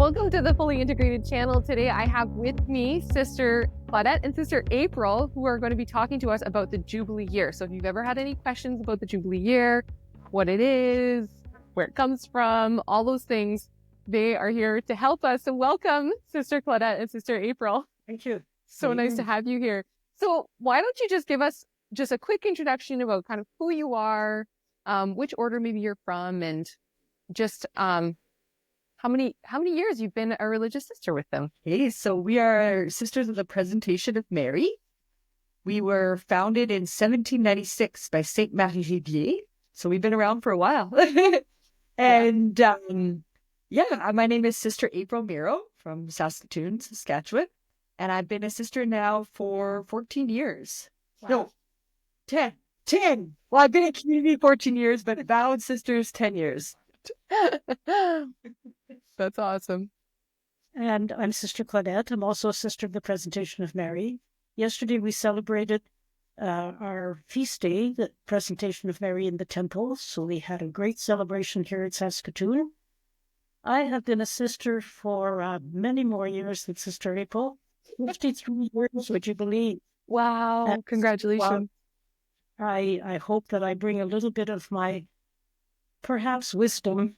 Welcome to the Fully Integrated channel. Today I have with me Sister Claudette and Sister April, who are going to be talking to us about the Jubilee Year. So if you've ever had any questions about the Jubilee Year, what it is, where it comes from, all those things, they are here to help us. So welcome, Sister Claudette and Sister April. Thank you. So nice to have you here. So why don't you just give us just a quick introduction about kind of who you are, which order maybe you're from, and just how many years you've been a religious sister with them? Okay, so we are Sisters of the Presentation of Mary. We were founded in 1796 by Saint Marie Rivier. So we've been around for a while. And my name is Sister April Miro from Saskatoon, Saskatchewan. And I've been a sister now for 14 years. Wow. No, 10. Well, I've been in community 14 years, but vowed sisters 10 years. That's awesome. And I'm Sister Claudette. I'm also a sister of the Presentation of Mary. Yesterday we celebrated our feast day, the Presentation of Mary in the temple. So we had a great celebration here at Saskatoon. I have been a sister for many more years than Sister April. 53 years, would you believe? Wow. And congratulations. I hope that I bring a little bit of my perhaps wisdom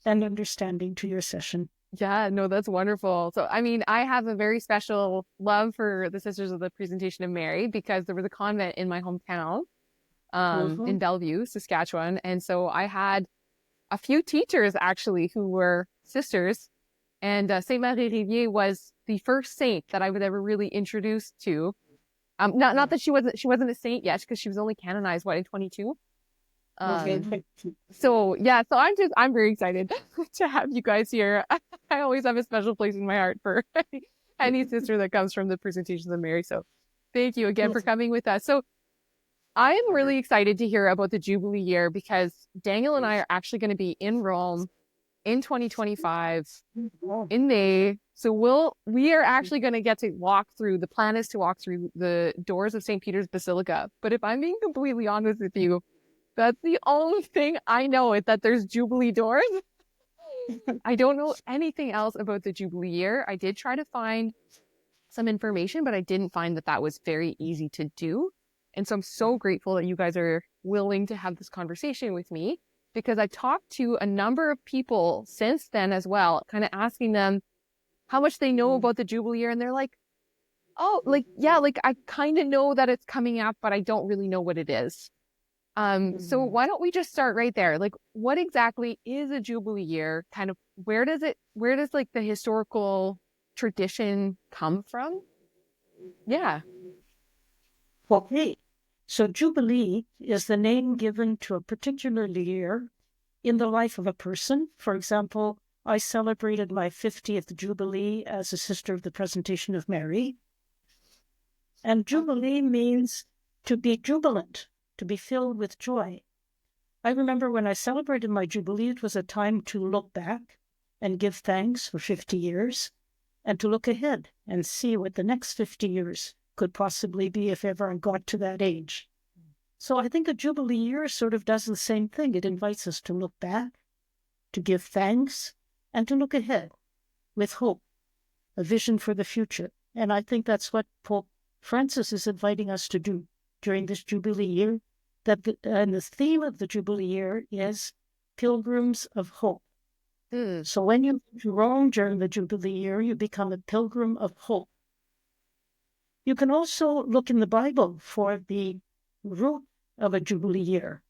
and understanding to your session. Yeah, no, that's wonderful. So, I mean, I have a very special love for the Sisters of the Presentation of Mary because there was a convent in my hometown in Bellevue, Saskatchewan. And so I had a few teachers actually who were sisters. And Saint Marie Rivier was the first saint that I was ever really introduced to. Not that she wasn't a saint yet, because she was only canonized, in 22? So I'm very excited to have you guys here. I always have a special place in my heart for any sister that comes from the Presentations of Mary. So thank you again for coming with us. So I am really excited to hear about the Jubilee year because Daniel and I are actually going to be in Rome in 2025 in May. So we are actually going to get to the plan is to walk through the doors of St. Peter's Basilica. But if I'm being completely honest with you, that's the only thing I know, is that there's Jubilee doors. I don't know anything else about the Jubilee year. I did try to find some information, but I didn't find that was very easy to do. And so I'm so grateful that you guys are willing to have this conversation with me, because I talked to a number of people since then as well, kind of asking them how much they know about the Jubilee year. And they're like, oh, I kind of know that it's coming up, but I don't really know what it is. So why don't we just start right there? Like, what exactly is a Jubilee year? Kind of where does the historical tradition come from? Yeah. Okay. So Jubilee is the name given to a particular year in the life of a person. For example, I celebrated my 50th Jubilee as a sister of the Presentation of Mary. And Jubilee means to be jubilant, to be filled with joy. I remember when I celebrated my Jubilee, it was a time to look back and give thanks for 50 years and to look ahead and see what the next 50 years could possibly be if ever I got to that age. So I think a Jubilee year sort of does the same thing. It invites us to look back, to give thanks, and to look ahead with hope, a vision for the future. And I think that's what Pope Francis is inviting us to do during this Jubilee year, and the theme of the Jubilee year is Pilgrims of Hope. So when you go to Rome during the Jubilee year, you become a pilgrim of hope. You can also look in the Bible for the root of a Jubilee year.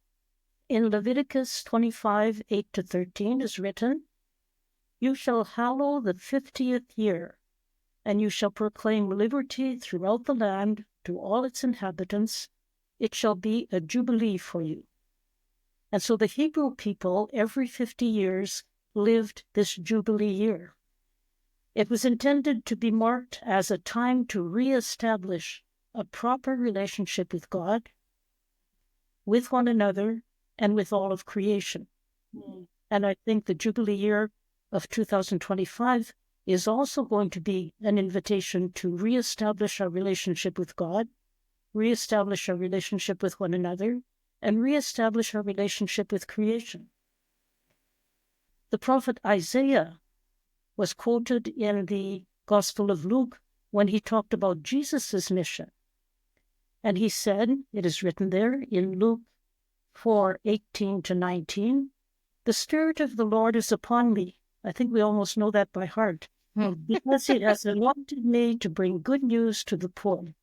In Leviticus 25, 8-13 is written, "You shall hallow the 50th year, and you shall proclaim liberty throughout the land to all its inhabitants. It shall be a jubilee for you." And so the Hebrew people, every 50 years, lived this Jubilee year. It was intended to be marked as a time to reestablish a proper relationship with God, with one another, and with all of creation. And I think the Jubilee year of 2025 is also going to be an invitation to reestablish our relationship with God, reestablish our relationship with one another, and reestablish our relationship with creation. The prophet Isaiah was quoted in the Gospel of Luke when he talked about Jesus' mission. And he said, it is written there in Luke 4:18-19, "The Spirit of the Lord is upon me." I think we almost know that by heart. "Because he has anointed me to bring good news to the poor.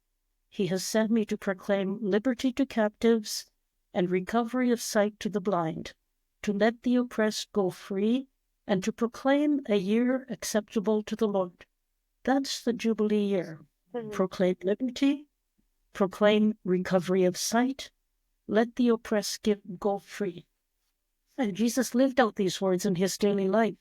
He has sent me to proclaim liberty to captives and recovery of sight to the blind, to let the oppressed go free, and to proclaim a year acceptable to the Lord." That's the Jubilee year. Proclaim liberty, proclaim recovery of sight, let the oppressed go free. And Jesus lived out these words in his daily life,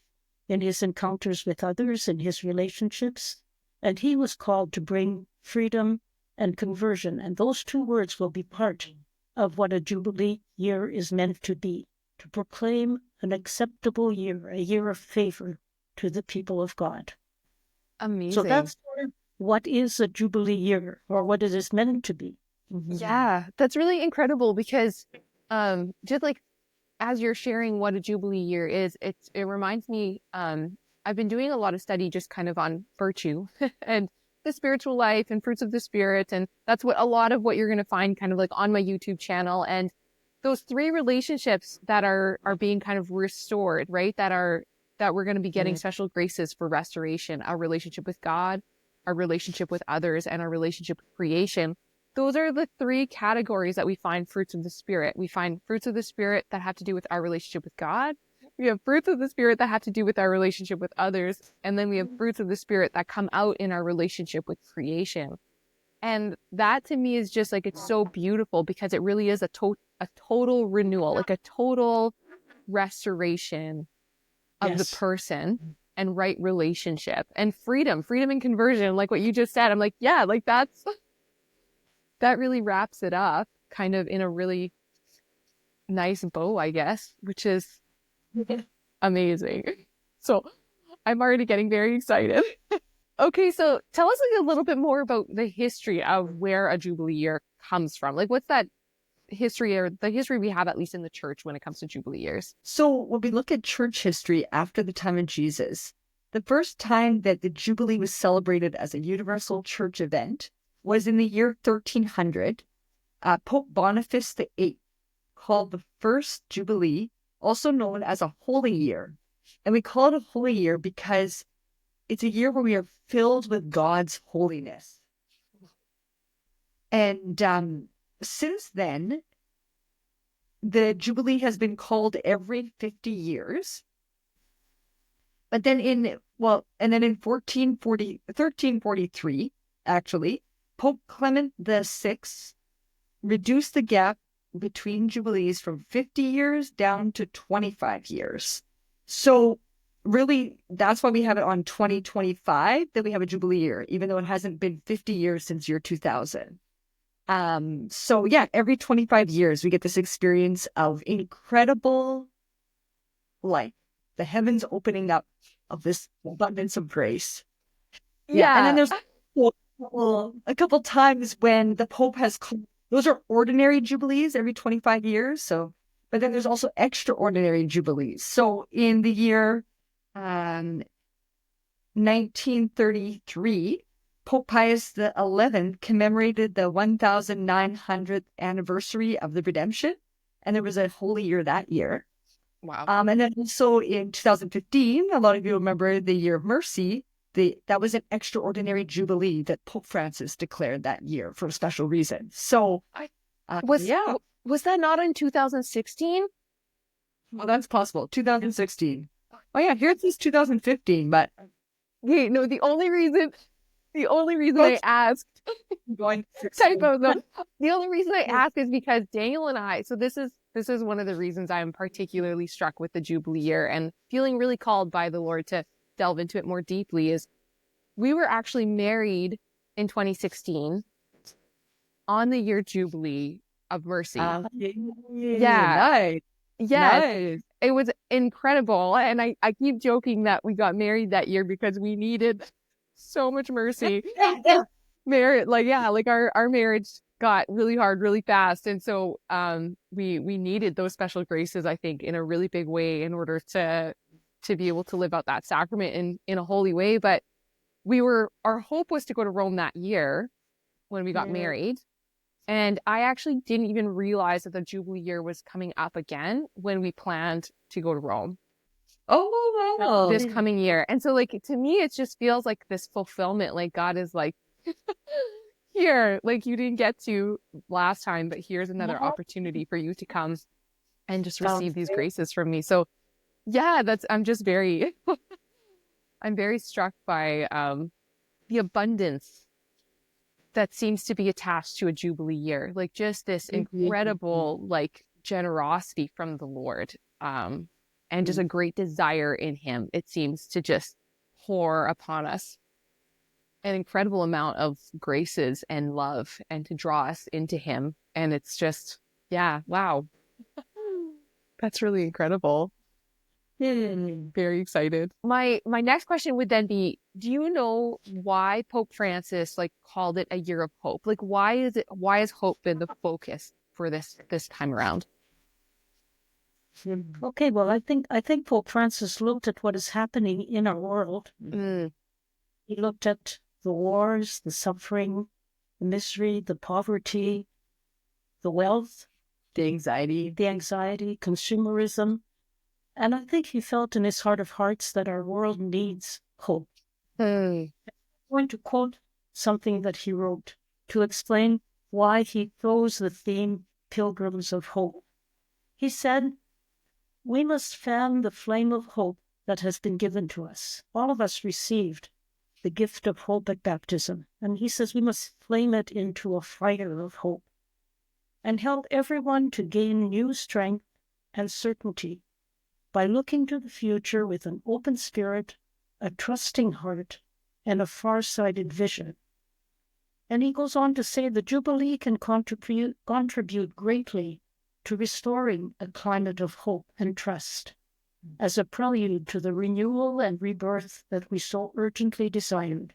in his encounters with others, in his relationships, and he was called to bring freedom and conversion. And those two words will be part of what a Jubilee year is meant to be, to proclaim an acceptable year, a year of favor to the people of God. Amazing. So that's what is a Jubilee year, or what it is meant to be. Yeah, that's really incredible because just like as you're sharing what a Jubilee year is, it reminds me, I've been doing a lot of study just kind of on virtue and the spiritual life and fruits of the Spirit. And that's what a lot of what you're going to find kind of like on my YouTube channel. And those three relationships that are being kind of restored, right? That we're going to be getting special graces for restoration, our relationship with God, our relationship with others, and our relationship with creation. Those are the three categories that we find fruits of the Spirit. We find fruits of the Spirit that have to do with our relationship with God. We have fruits of the Spirit that have to do with our relationship with others. And then we have fruits of the Spirit that come out in our relationship with creation. And that to me is just like, it's so beautiful because it really is a total renewal, like a total restoration of the person and right relationship and freedom and conversion. Like what you just said, I'm like, yeah, like that really wraps it up kind of in a really nice bow, I guess, which is amazing. So I'm already getting very excited. Okay, so tell us like a little bit more about the history of where a Jubilee year comes from. Like what's that history, or the history we have at least in the church when it comes to Jubilee years? So when we look at church history after the time of Jesus, the first time that the Jubilee was celebrated as a universal church event was in the year 1300. Pope Boniface VIII called the first Jubilee, also known as a holy year. And we call it a holy year because it's a year where we are filled with God's holiness. And since then, the Jubilee has been called every 50 years. But then in 1343, actually, Pope Clement VI reduced the gap between Jubilees from 50 years down to 25 years. So really, that's why we have it on 2025, that we have a Jubilee year, even though it hasn't been 50 years since year 2000. So yeah, every 25 years, we get this experience of incredible light, the heavens opening up of this abundance of grace. Yeah. And then there's a couple times when the Pope has called, those are ordinary Jubilees every 25 years. So, but then there's also extraordinary Jubilees. So in the year 1933, Pope Pius XI commemorated the 1900th anniversary of the Redemption, and there was a holy year that year. Wow. And then also in 2015, a lot of you remember the Year of Mercy. That was an extraordinary Jubilee that Pope Francis declared that year for a special reason. So, was that not in 2016? Well, that's possible. 2016. Oh yeah, here it says 2015, but okay, no, the only reason I asked typo, no. The only reason I asked is because Daniel and I, so this is one of the reasons I'm particularly struck with the Jubilee year and feeling really called by the Lord to delve into it more deeply, is we were actually married in 2016 on the year Jubilee of Mercy. yeah. Nice. Yes. Nice. It was incredible. And I keep joking that we got married that year because we needed so much mercy. Yeah. Our marriage got really hard really fast. And so we needed those special graces, I think, in a really big way in order to to be able to live out that sacrament in a holy way. But our hope was to go to Rome that year when we got married. And I actually didn't even realize that the Jubilee year was coming up again when we planned to go to Rome. Oh, wow. This coming year. And so like, to me, it just feels like this fulfillment, like God is like, here, like you didn't get to last time, but here's another opportunity for you to come and just receive these graces from me. So yeah, I'm just very, I'm very struck by the abundance that seems to be attached to a Jubilee year, like just this incredible like generosity from the Lord, and just a great desire in him. It seems to just pour upon us an incredible amount of graces and love and to draw us into him. And it's just, yeah, wow. That's really incredible. Very excited. My next question would then be, do you know why Pope Francis like called it a year of hope? Like why has hope been the focus for this time around? Okay, well, I think Pope Francis looked at what is happening in our world. He looked at the wars, the suffering, the misery, the poverty, the wealth, The anxiety. consumerism. And I think he felt in his heart of hearts that our world needs hope. I'm going to quote something that he wrote to explain why he chose the theme Pilgrims of Hope. He said, "We must fan the flame of hope that has been given to us. All of us received the gift of hope at baptism. And he says we must flame it into a fire of hope and help everyone to gain new strength and certainty by looking to the future with an open spirit, a trusting heart, and a far-sighted vision." And he goes on to say the Jubilee can contribute greatly to restoring a climate of hope and trust as a prelude to the renewal and rebirth that we so urgently desired.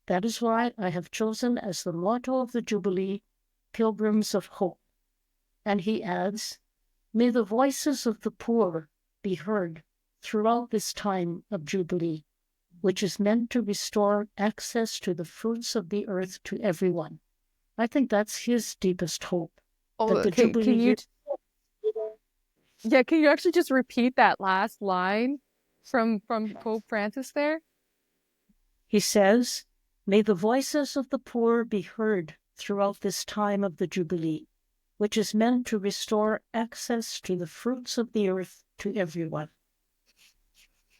That is why I have chosen as the motto of the Jubilee, Pilgrims of Hope. And he adds, "May the voices of the poor be heard throughout this time of Jubilee, which is meant to restore access to the fruits of the earth to everyone." I think that's his deepest hope. Oh, can you actually just repeat that last line from Pope Francis there? He says, "May the voices of the poor be heard throughout this time of the Jubilee, which is meant to restore access to the fruits of the earth to everyone."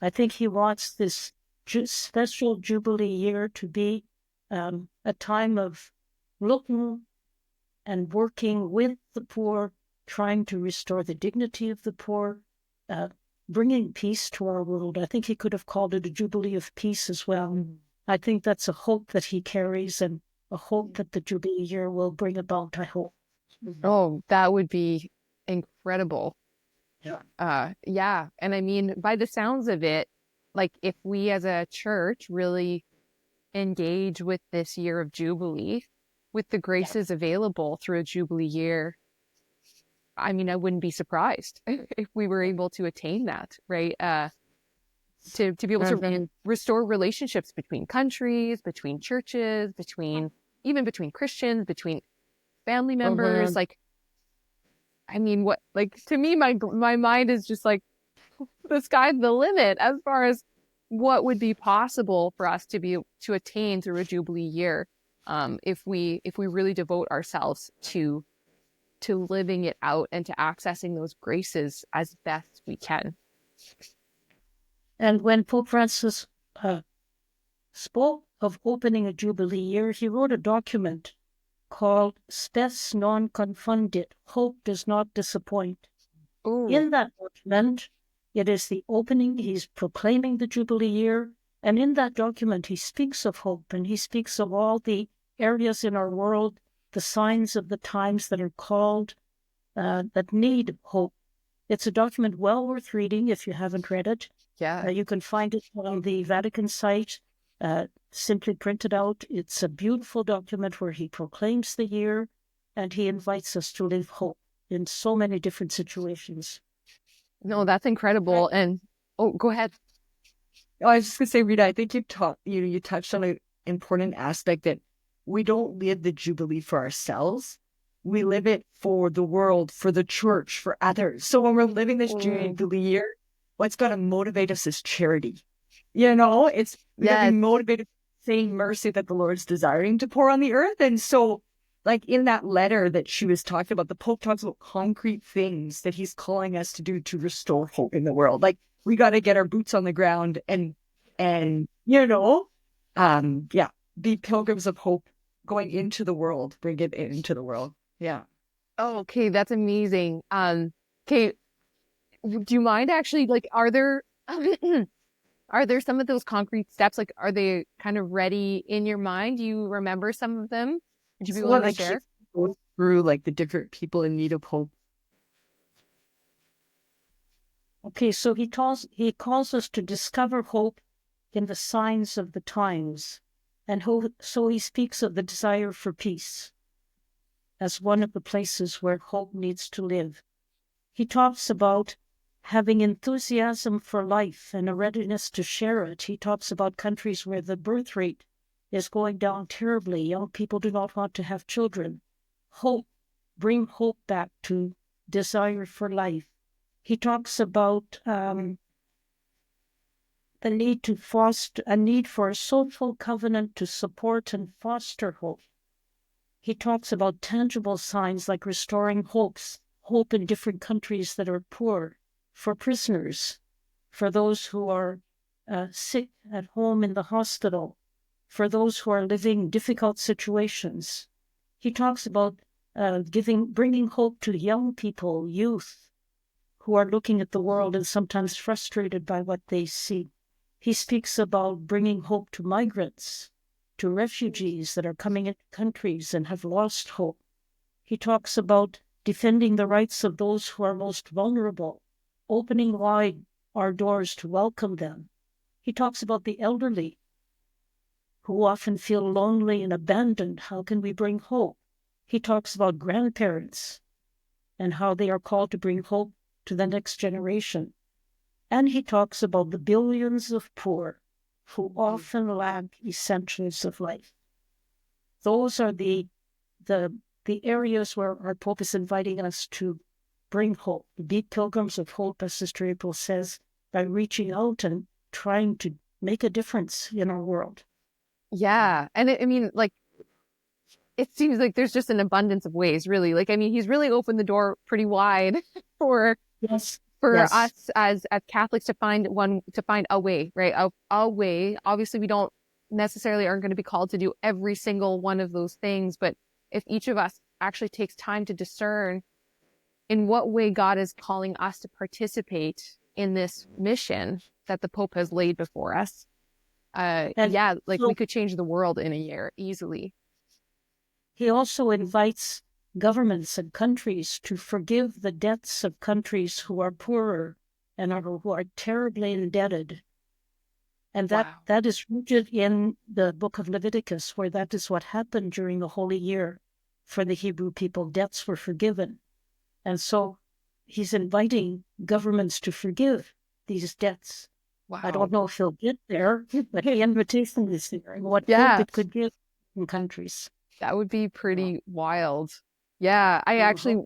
I think he wants this special Jubilee year to be a time of looking and working with the poor, trying to restore the dignity of the poor, bringing peace to our world. I think he could have called it a Jubilee of Peace as well. I think that's a hope that he carries and a hope that the Jubilee year will bring about, I hope. Oh, that would be incredible. Yeah. And I mean, by the sounds of it, like if we as a church really engage with this year of Jubilee, with the graces available through a Jubilee year, I mean, I wouldn't be surprised if we were able to attain that, right? To be able to restore relationships between countries, between churches, even between Christians, between family members. Like, I mean, to me, my mind is just like, the sky's the limit as far as what would be possible for us to attain through a Jubilee year, if we really devote ourselves to living it out and to accessing those graces as best we can. And when Pope Francis spoke of opening a Jubilee year, he wrote a document called Spes non confundit, Hope Does Not Disappoint. Ooh. In that document, it is the opening, he's proclaiming the Jubilee year, and in that document he speaks of hope, and he speaks of all the areas in our world, the signs of the times that are called, that need hope. It's a document well worth reading if you haven't read it. Yeah. You can find it on the Vatican site, simply printed out. It's a beautiful document where he proclaims the year and he invites us to live hope in so many different situations. No, that's incredible. And Oh, go ahead. Oh, I was just gonna say, Rita, I think you touched on an important aspect that we don't live the Jubilee for ourselves. We live it for the world, for the church, for others. So when we're living this Jubilee year, what's going to motivate us is charity. You know, it's we got to be motivated by the same mercy that the Lord's desiring to pour on the earth. And so, like in that letter that she was talking about, the Pope talks about concrete things that he's calling us to do to restore hope in the world. Like we got to get our boots on the ground and be pilgrims of hope going into the world, bring it into the world. Yeah. Oh, okay, that's amazing. Okay, do you mind actually, like, are there are there some of those concrete steps? Like, are they kind of ready in your mind? Do you remember some of them? Would you be willing to share? Go through like the different people in need of hope. Okay, so he calls us to discover hope in the signs of the times, and so he speaks of the desire for peace as one of the places where hope needs to live. He talks about having enthusiasm for life and a readiness to share it. He talks about countries where the birth rate is going down terribly. Young people do not want to have children. Hope, bring hope back to desire for life. He talks about the need to foster a need for a social covenant to support and foster hope. He talks about tangible signs like restoring hope in different countries that are poor, for prisoners, for those who are sick at home in the hospital, for those who are living difficult situations. He talks about bringing hope to young people, youth, who are looking at the world and sometimes frustrated by what they see. He speaks about bringing hope to migrants, to refugees that are coming into countries and have lost hope. He talks about defending the rights of those who are most vulnerable, opening wide our doors to welcome them. He talks about the elderly, who often feel lonely and abandoned. How can we bring hope? He talks about grandparents and how they are called to bring hope to the next generation. And he talks about the billions of poor who often lack essentials of life. Those are the areas where our Pope is inviting us to bring hope, be pilgrims of hope, as Sister April says, by reaching out and trying to make a difference in our world. Yeah. And I mean, like, it seems like there's just an abundance of ways, really. Like, I mean, he's really opened the door pretty wide for us as Catholics to find a way, right? A way. Obviously, we don't necessarily aren't going to be called to do every single one of those things, but if each of us actually takes time to discern in what way God is calling us to participate in this mission that the Pope has laid before us, we could change the world in a year easily. He also invites governments and countries to forgive the debts of countries who are poorer and who are terribly indebted. And that is rooted in the book of Leviticus, where that is what happened during the Holy Year for the Hebrew people. Debts were forgiven. And so he's inviting governments to forgive these debts. Wow. I don't know if he'll get there, but the invitation is there and what hope it could give in countries. That would be pretty wild. Yeah,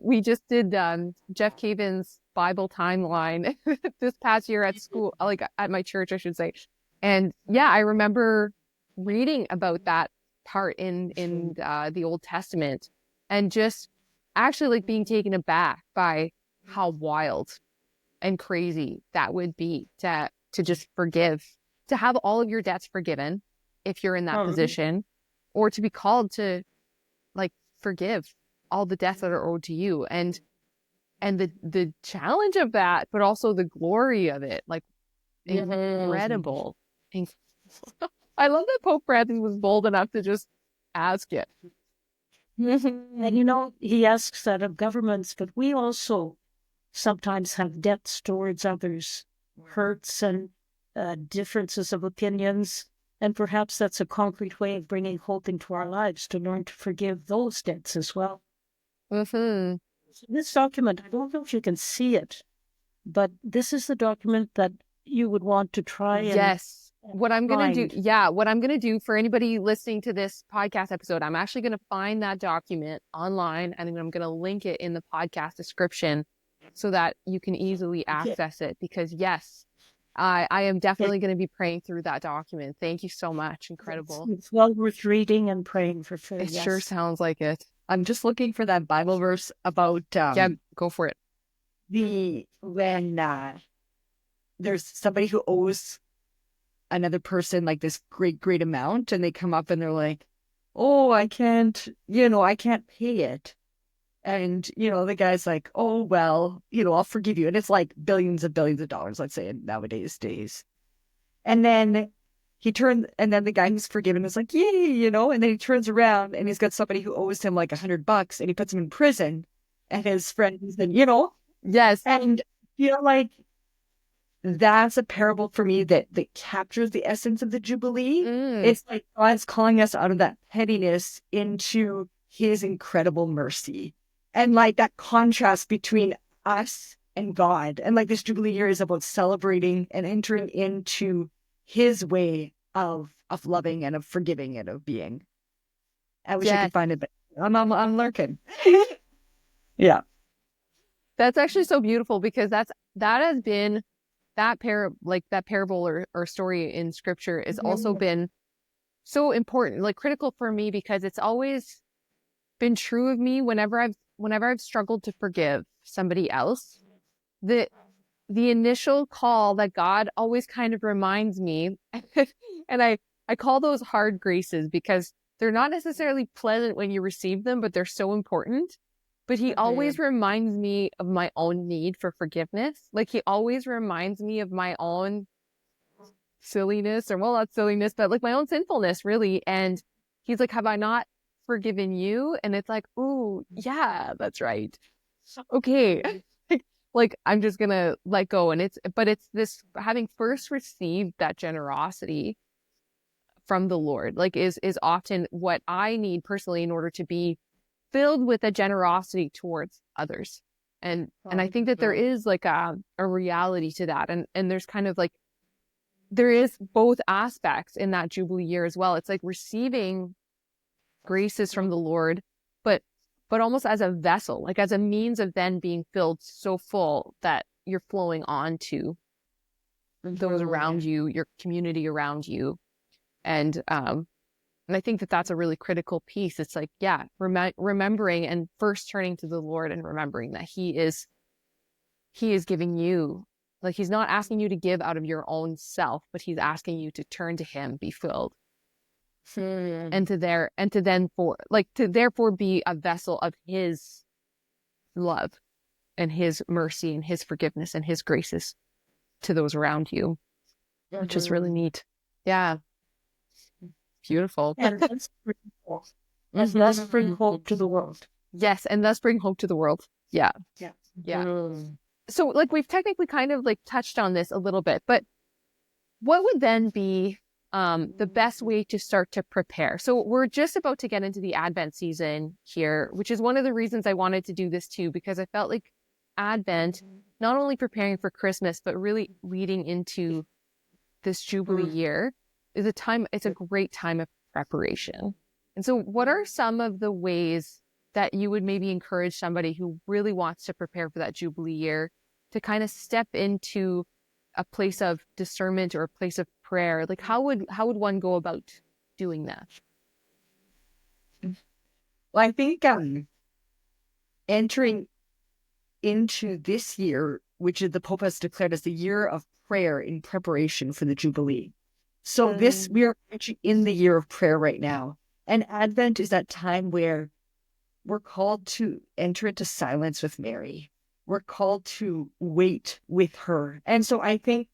we just did Jeff Caven's Bible timeline this past year at school, like at my church, I should say. And yeah, I remember reading about that part in the Old Testament and just actually like being taken aback by how wild and crazy that would be to just forgive, to have all of your debts forgiven if you're in that position, or to be called to like forgive all the debts that are owed to you, and the challenge of that, but also the glory of it, like incredible. I love that Pope Francis was bold enough to just ask it. And he asks that of governments, but we also sometimes have debts towards others, hurts and differences of opinions. And perhaps that's a concrete way of bringing hope into our lives, to learn to forgive those debts as well. This document, I don't know if you can see it, but this is the document that you would want to try and Yes. What I'm going to find. do, what I'm going to do for anybody listening to this podcast episode, I'm actually going to find that document online and then I'm going to link it in the podcast description so that you can easily access it. Because yes, I am definitely going to be praying through that document. Thank you so much. Incredible. It's well worth reading and praying for sure. It Yes. sure sounds like it. I'm just looking for that Bible verse about Yeah, go for it. when there's somebody who owes another person like this great amount, and they come up and they're like, "Oh, I can't pay it." And, the guy's like, "Oh, well, I'll forgive you." And it's like billions of dollars, let's say, in nowadays days. And then and then the guy who's forgiven is like, "Yay," and then he turns around and he's got somebody who owes him like $100 and he puts him in prison. And his friend is then, Yes. and, like, that's a parable for me that captures the essence of the Jubilee. It's like God's calling us out of that pettiness into his incredible mercy. And like that contrast between us and God. And like this Jubilee year is about celebrating and entering into his way of loving and of forgiving and of being. I wish I could find it, but I'm lurking. Yeah. That's actually so beautiful because that has been that parable or story in scripture has also been so important, like critical for me, because it's always been true of me whenever I've struggled to forgive somebody else. The initial call that God always kind of reminds me, and I call those hard graces because they're not necessarily pleasant when you receive them, but they're so important. But he always reminds me of my own need for forgiveness. Like he always reminds me of my own silliness, or well, not silliness, but like my own sinfulness, really. And he's like, "Have I not forgiven you?" And it's like, "Ooh, yeah, that's right. Okay." Like I'm just gonna let go. And it's this, having first received that generosity from the Lord, like is often what I need personally in order to be filled with a generosity towards others. And I think that there is like a reality to that. And there's kind of like, there is both aspects in that Jubilee year as well. It's like receiving graces from the Lord, but almost as a vessel, like as a means of then being filled so full that you're flowing on to those around you, your community around you. And I think that that's a really critical piece. It's like, remembering and first turning to the Lord and remembering that he is giving you, like he's not asking you to give out of your own self, but he's asking you to turn to him, be filled. And to therefore be a vessel of his love and his mercy and his forgiveness and his graces to those around you, which is really neat. Yeah. Beautiful. And thus bring hope. And thus bring hope to the world. Yes, and thus bring hope to the world. Yeah. So like we've technically kind of like touched on this a little bit, but what would then be the best way to start to prepare? So we're just about to get into the Advent season here, which is one of the reasons I wanted to do this too, because I felt like Advent, not only preparing for Christmas, but really leading into this Jubilee year, is it's a great time of preparation. And so what are some of the ways that you would maybe encourage somebody who really wants to prepare for that Jubilee year to kind of step into a place of discernment or a place of prayer? Like how would one go about doing that? Well, I think entering into this year, which is the Pope has declared as the year of prayer in preparation for the Jubilee. So we are actually in the year of prayer right now. And Advent is that time where we're called to enter into silence with Mary. We're called to wait with her. And so I think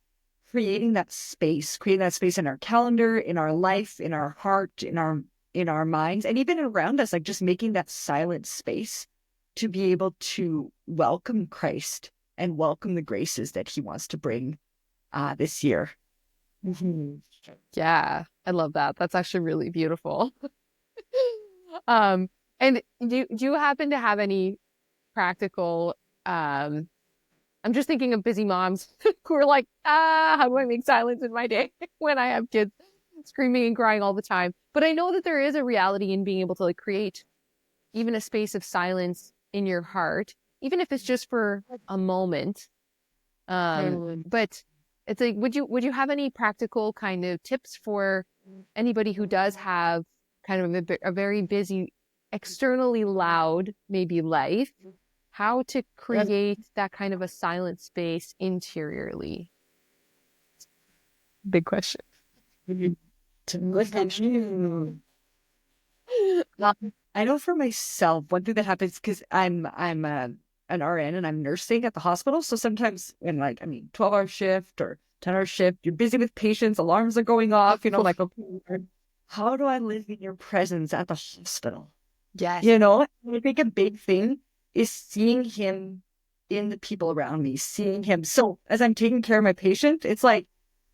creating that space in our calendar, in our life, in our heart, in our minds, and even around us, like just making that silent space to be able to welcome Christ and welcome the graces that he wants to bring this year. Yeah, I love that. That's actually really beautiful. And do you happen to have any practical I'm just thinking of busy moms who are like, how do I make silence in my day when I have kids screaming and crying all the time? But I know that there is a reality in being able to like create even a space of silence in your heart, even if it's just for a moment. But it's like, would you have any practical kind of tips for anybody who does have kind of a very busy, externally loud, maybe life, how to create that kind of a silent space interiorly? Big question. I know for myself, one thing that happens because I'm an RN and I'm nursing at the hospital. So sometimes in 12-hour shift or 10-hour shift, you're busy with patients, alarms are going off, like, okay, Lord, how do I live in your presence at the hospital? Yes. I think a big thing is seeing him in the people around me, seeing him. So as I'm taking care of my patient, it's like,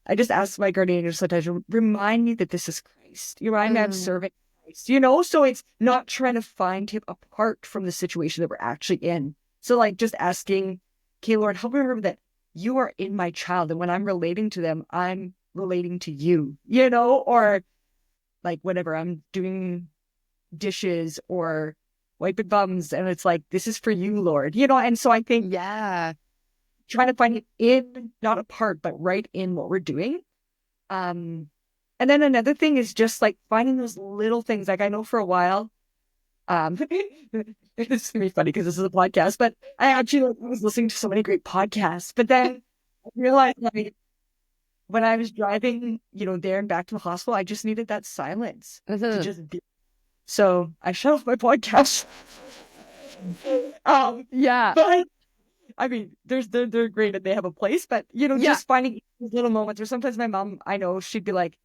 I just ask my guardian angel sometimes, remind me that this is Christ. You remind me I'm serving Christ, so it's not trying to find him apart from the situation that we're actually in. So like just asking, okay, Lord, help me remember that you are in my child. And when I'm relating to them, I'm relating to you, or like whatever, I'm doing dishes or wiping bums. And it's like, this is for you, Lord, and so I think, yeah, trying to find it in, not apart, but right in what we're doing. And then another thing is just like finding those little things. Like I know for a while, it's gonna be funny because this is a podcast, but I actually was listening to so many great podcasts. But then I realized like when I was driving, there and back to the hospital, I just needed that silence to just be. So I shut off my podcast. yeah. But I mean, they're great and they have a place, but just finding these little moments. Or sometimes my mom, I know, she'd be like,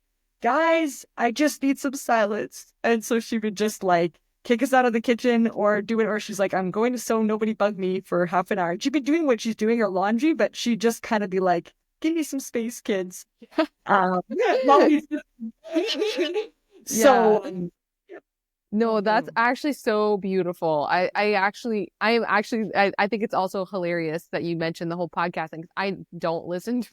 "Guys, I just need some silence," and so she would just like kick us out of the kitchen or do it. Or she's like, "I'm going to sew, nobody bug me for half an hour." She'd be doing what she's doing, her laundry, but she'd just kind of be like, "Give me some space, kids." So. No, that's actually so beautiful. I think it's also hilarious that you mentioned the whole podcast thing. I don't listen to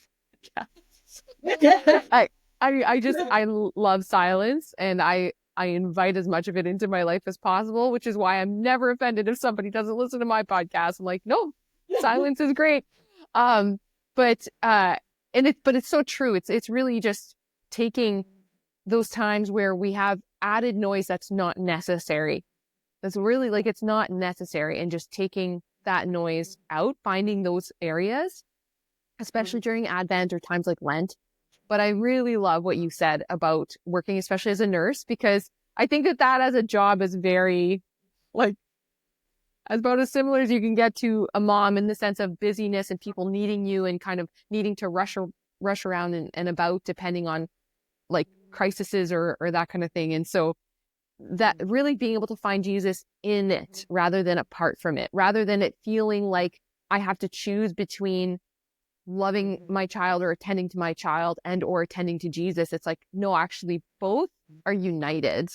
podcasts. I love silence, and I invite as much of it into my life as possible, which is why I'm never offended if somebody doesn't listen to my podcast. I'm like, no, silence is great. But it's so true. It's really just taking those times where we have added noise that's not necessary. That's really like, it's not necessary, and just taking that noise out, finding those areas, especially during Advent or times like Lent. But I really love what you said about working, especially as a nurse, because I think that as a job is very like, as about as similar as you can get to a mom in the sense of busyness and people needing you and kind of needing to rush around and about depending on like crises or that kind of thing. And so that really being able to find Jesus in it rather than apart from it, rather than it feeling like I have to choose between loving my child or attending to my child and or attending to Jesus. It's like, no, actually both are united.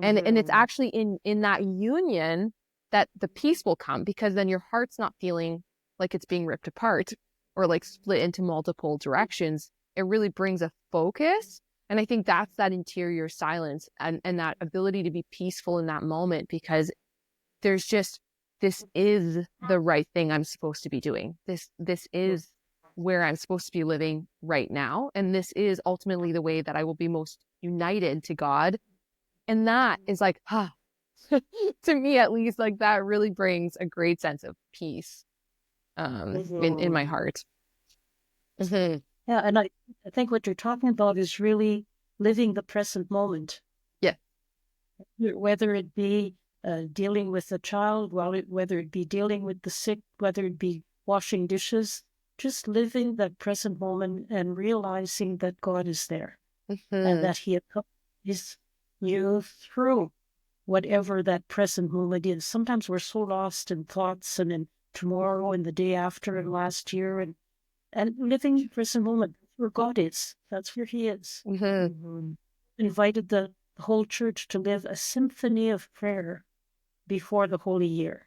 And it's actually in that union that the peace will come, because then your heart's not feeling like it's being ripped apart or like split into multiple directions. It really brings a focus. And I think that's that interior silence and that ability to be peaceful in that moment, because there's just, this is the right thing I'm supposed to be doing. This is where I'm supposed to be living right now. And this is ultimately the way that I will be most united to God. And that is like, to me at least, like that really brings a great sense of peace in my heart. Yeah, and I think what you're talking about is really living the present moment. Yeah. Whether it be dealing with a child, whether it be dealing with the sick, whether it be washing dishes, just living that present moment and realizing that God is there and that He accompanies you through whatever that present moment is. Sometimes we're so lost in thoughts and in tomorrow and the day after and last year, and living the present moment where God is. That's where He is. Invited the whole church to live a symphony of prayer before the Holy Year.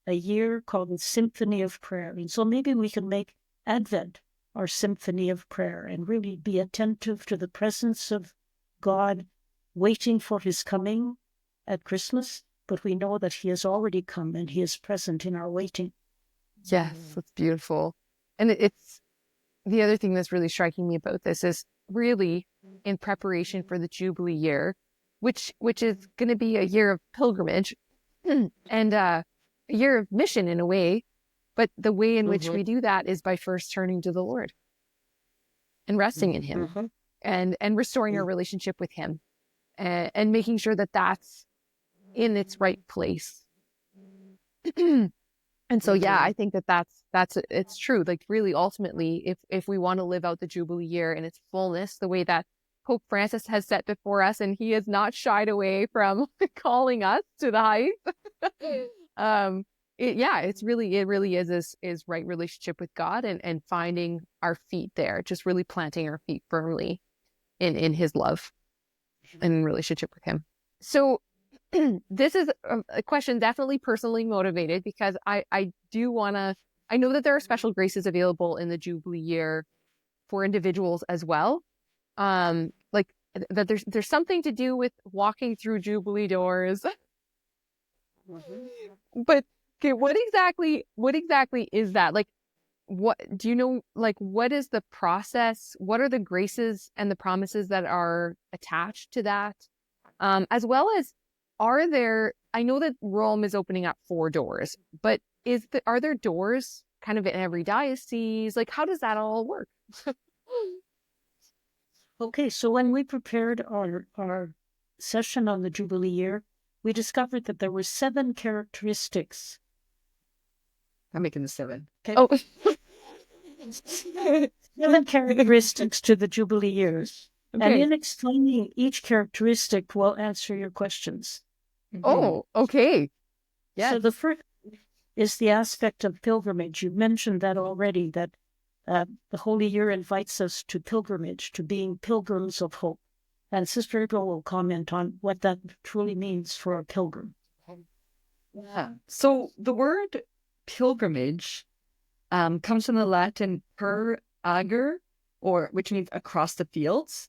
a year called the Symphony of Prayer. And so maybe we can make Advent our symphony of prayer and really be attentive to the presence of God, waiting for his coming at Christmas. But we know that he has already come and he is present in our waiting. Yes, that's beautiful. And it's the other thing that's really striking me about this is really in preparation for the Jubilee year, which is going to be a year of pilgrimage and a year of mission in a way. But the way in which we do that is by first turning to the Lord and resting in him and restoring our relationship with him and making sure that that's in its right place. And so, yeah, I think it's true. Like really, ultimately, if we want to live out the Jubilee year in its fullness, the way that Pope Francis has set before us, and he has not shied away from calling us to the heights. It really is right relationship with God and finding our feet there, just really planting our feet firmly in his love and in relationship with him. So this is a question definitely personally motivated because I know that there are special graces available in the Jubilee year for individuals as well. Like that there's something to do with walking through Jubilee doors. But okay, what exactly is that? Like, what do you know? Like, what is the process? What are the graces and the promises that are attached to that? As well as, I know that Rome is opening up 4 doors, but are there doors kind of in every diocese? Like, how does that all work? Okay, so when we prepared our session on the Jubilee year, we discovered that there were 7 characteristics. I'm making the 7. Okay. Oh, 7 characteristics to the Jubilee years. okay. And in explaining each characteristic, we'll answer your questions. Oh, okay. Yeah. So the first is the aspect of pilgrimage. You mentioned that already, that the Holy Year invites us to pilgrimage, to being pilgrims of hope. And Sister April will comment on what that truly means for a pilgrim. Yeah. So the word pilgrimage comes from the Latin per ager, which means across the fields,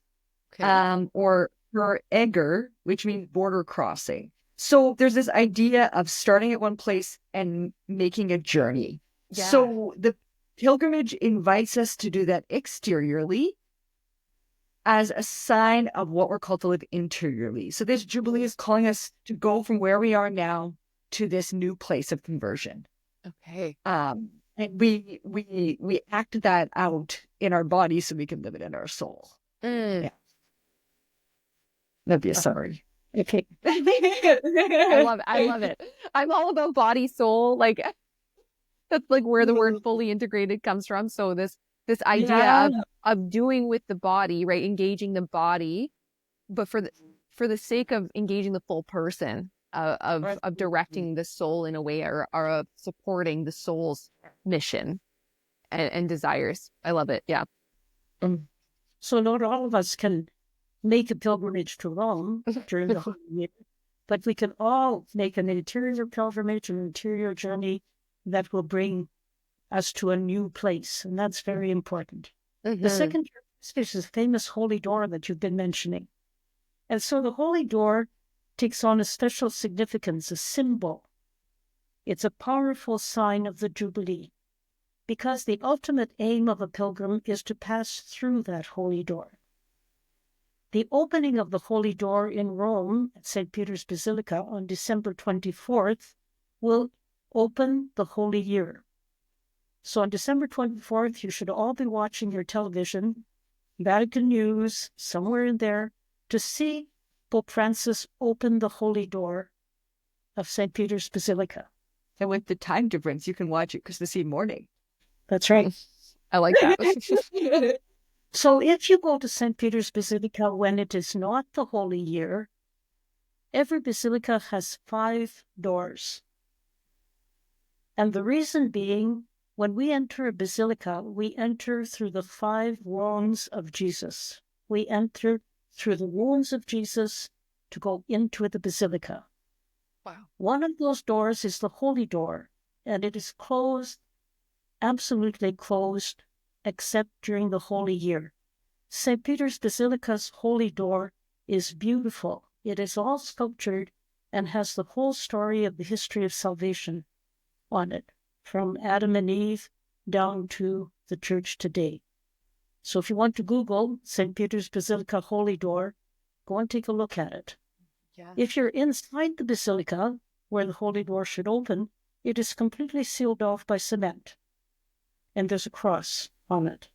or per eger, which means border crossing. So there's this idea of starting at one place and making a journey. Yeah. So the pilgrimage invites us to do that exteriorly as a sign of what we're called to live interiorly. So this Jubilee is calling us to go from where we are now to this new place of conversion. Okay. And we act that out in our body so we can live it in our soul. Yeah. That'd be a summary. Okay. I love it. I'm all about body, soul. Like that's like where the word fully integrated comes from. So this idea of doing with the body, right? Engaging the body, but for the sake of engaging the full person, of directing the soul in a way or of supporting the soul's mission and desires. I love it. Yeah. So not all of us can make a pilgrimage to Rome during the whole year, but we can all make an interior pilgrimage, an interior journey that will bring us to a new place. And that's very important. The second is the famous Holy Door that you've been mentioning. And so the Holy Door takes on a special significance, a symbol. It's a powerful sign of the Jubilee, because the ultimate aim of a pilgrim is to pass through that Holy Door. The opening of the Holy Door in Rome at St. Peter's Basilica on December 24th will open the Holy Year. So on December 24th, you should all be watching your television, Vatican News, somewhere in there, to see Pope Francis open the Holy Door of St. Peter's Basilica. And with the time difference, you can watch it Christmas Eve morning. That's right. I like that. So if you go to St. Peter's Basilica when it is not the Holy Year, every basilica has 5 doors. And the reason being, when we enter a basilica, we enter through the 5 wounds of Jesus. We enter through the wounds of Jesus to go into the basilica. Wow. One of those doors is the Holy Door, and it is closed, absolutely closed, except during the Holy Year. St. Peter's Basilica's holy door is beautiful. It is all sculptured and has the whole story of the history of salvation on it, from Adam and Eve down to the church today. So if you want to Google St. Peter's Basilica Holy Door, go and take a look at it. Yeah. If you're inside the basilica, where the holy door should open, it is completely sealed off by cement. And there's a cross on it.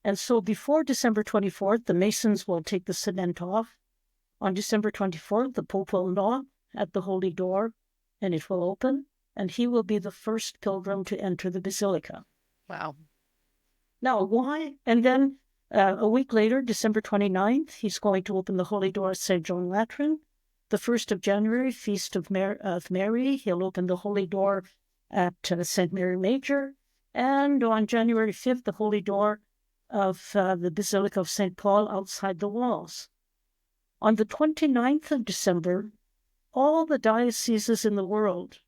And so before December 24th, the masons will take the cement off. On December 24th, the Pope will knock at the holy door, and it will open, and he will be the first pilgrim to enter the basilica. Wow. Now, why? And then a week later, December 29th, he's going to open the holy door at St. John Lateran. The 1st of January, Feast of Mary, he'll open the holy door at St. Mary Major. And on January 5th, the holy door of the Basilica of St. Paul outside the walls. On the 29th of December, all the dioceses in the world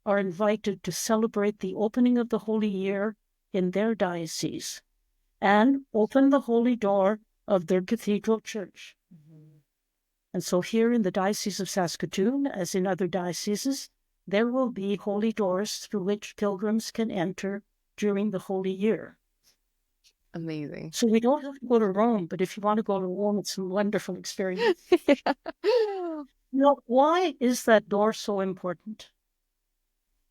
are invited to celebrate the opening of the Holy Year in their diocese and open the holy door of their cathedral church. Mm-hmm. And so here in the Diocese of Saskatoon, as in other dioceses, there will be holy doors through which pilgrims can enter during the Holy Year. Amazing. So we don't have to go to Rome, but if you want to go to Rome, it's a wonderful experience. Now, why is that door so important?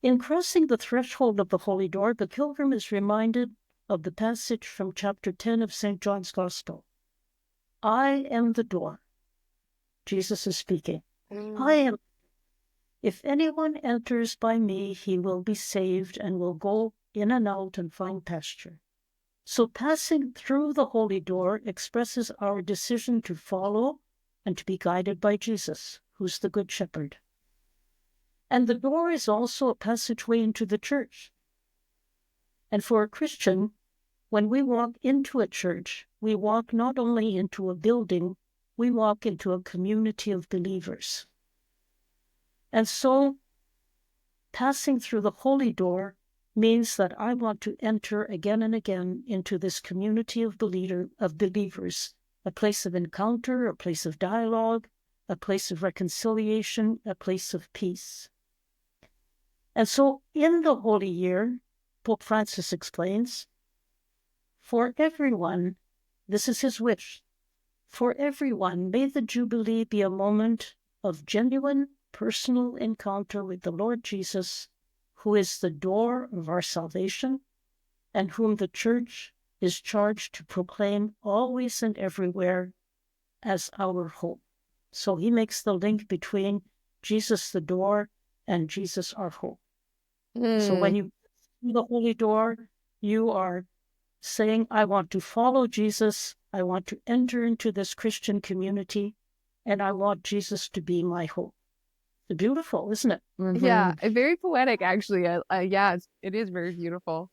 In crossing the threshold of the holy door, the pilgrim is reminded of the passage from chapter 10 of St. John's Gospel. I am the door. Jesus is speaking. I am. If anyone enters by me, he will be saved and will go in and out and find pasture. So passing through the holy door expresses our decision to follow and to be guided by Jesus, who's the Good Shepherd. And the door is also a passageway into the church. And for a Christian, when we walk into a church, we walk not only into a building, we walk into a community of believers. And so, passing through the holy door means that I want to enter again and again into this community of believers, a place of encounter, a place of dialogue, a place of reconciliation, a place of peace. And so in the Holy Year, Pope Francis explains, for everyone, this is his wish, for everyone, may the Jubilee be a moment of genuine personal encounter with the Lord Jesus, who is the door of our salvation, and whom the Church is charged to proclaim always and everywhere as our hope. So he makes the link between Jesus the door and Jesus our hope. So when you see the holy door, you are saying, I want to follow Jesus, I want to enter into this Christian community, and I want Jesus to be my hope. It's beautiful, isn't it? Mm-hmm. Yeah, very poetic, actually. Yeah, it is very beautiful.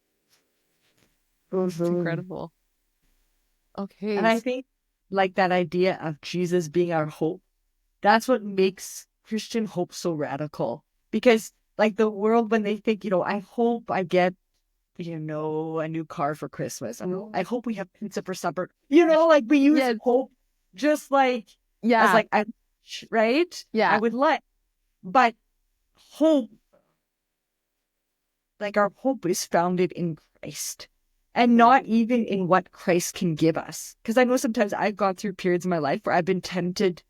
It's incredible. Okay. And I think, like, that idea of Jesus being our hope, that's what makes Christian hope so radical. Because, like, the world, when they think, I hope I get, a new car for Christmas. I hope we have pizza for supper. Like, we use hope just like, as like, right? Yeah. I would like. But hope, like, our hope is founded in Christ and not even in what Christ can give us. Because I know sometimes I've gone through periods in my life where I've been tempted